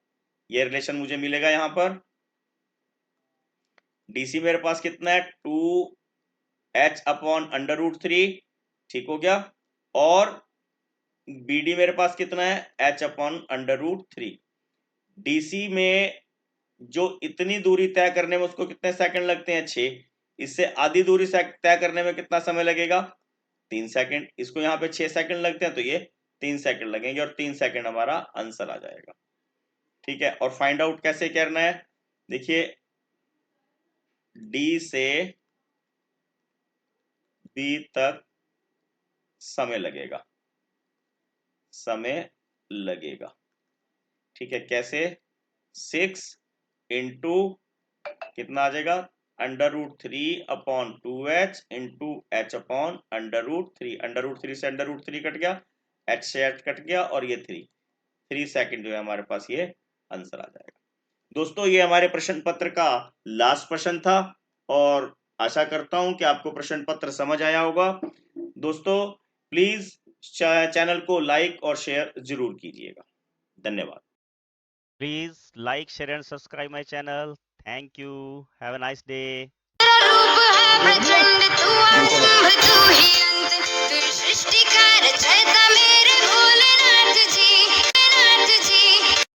B: ये रिलेशन मुझे मिलेगा। यहां पर डीसी मेरे पास कितना है, 2h अपॉन √3, ठीक हो गया। और बीडी मेरे पास कितना है, h अपॉन √3। डीसी में जो इतनी दूरी तय करने में उसको कितने सेकंड लगते हैं, 6। इससे आधी दूरी तय करने में कितना समय लगेगा, 3 सेकंड। इसको यहाँ पे 6 सेकंड लगते हैं, तो ये 3 सेकंड लगेंगे, और 3 सेकंड हमारा आंसर आ जाएगा, ठीक है। और फाइंड आउट कैसे करना है, देखिए डी से बी तक समय लगेगा, समय लगेगा, ठीक है। कैसे, 6 इंटू कितना आ जाएगा, √3 upon 2h into h upon √3, √3 से √3 कट गया, h से h कट गया, और ये 3 सेकंड जो है हमारे पास ये आंसर आ जाएगा। दोस्तों ये हमारे प्रश्न पत्र का लास्ट प्रश्न था, और आशा करता हूं कि आपको प्रश्न पत्र समझ आया होगा। दोस्तों प्लीज चैनल को लाइक और शेयर जरूर कीजिएगा। धन्यवाद।
A: Please like, share and subscribe my channel. Thank you. Have a nice day.
C: रूप है प्रचंड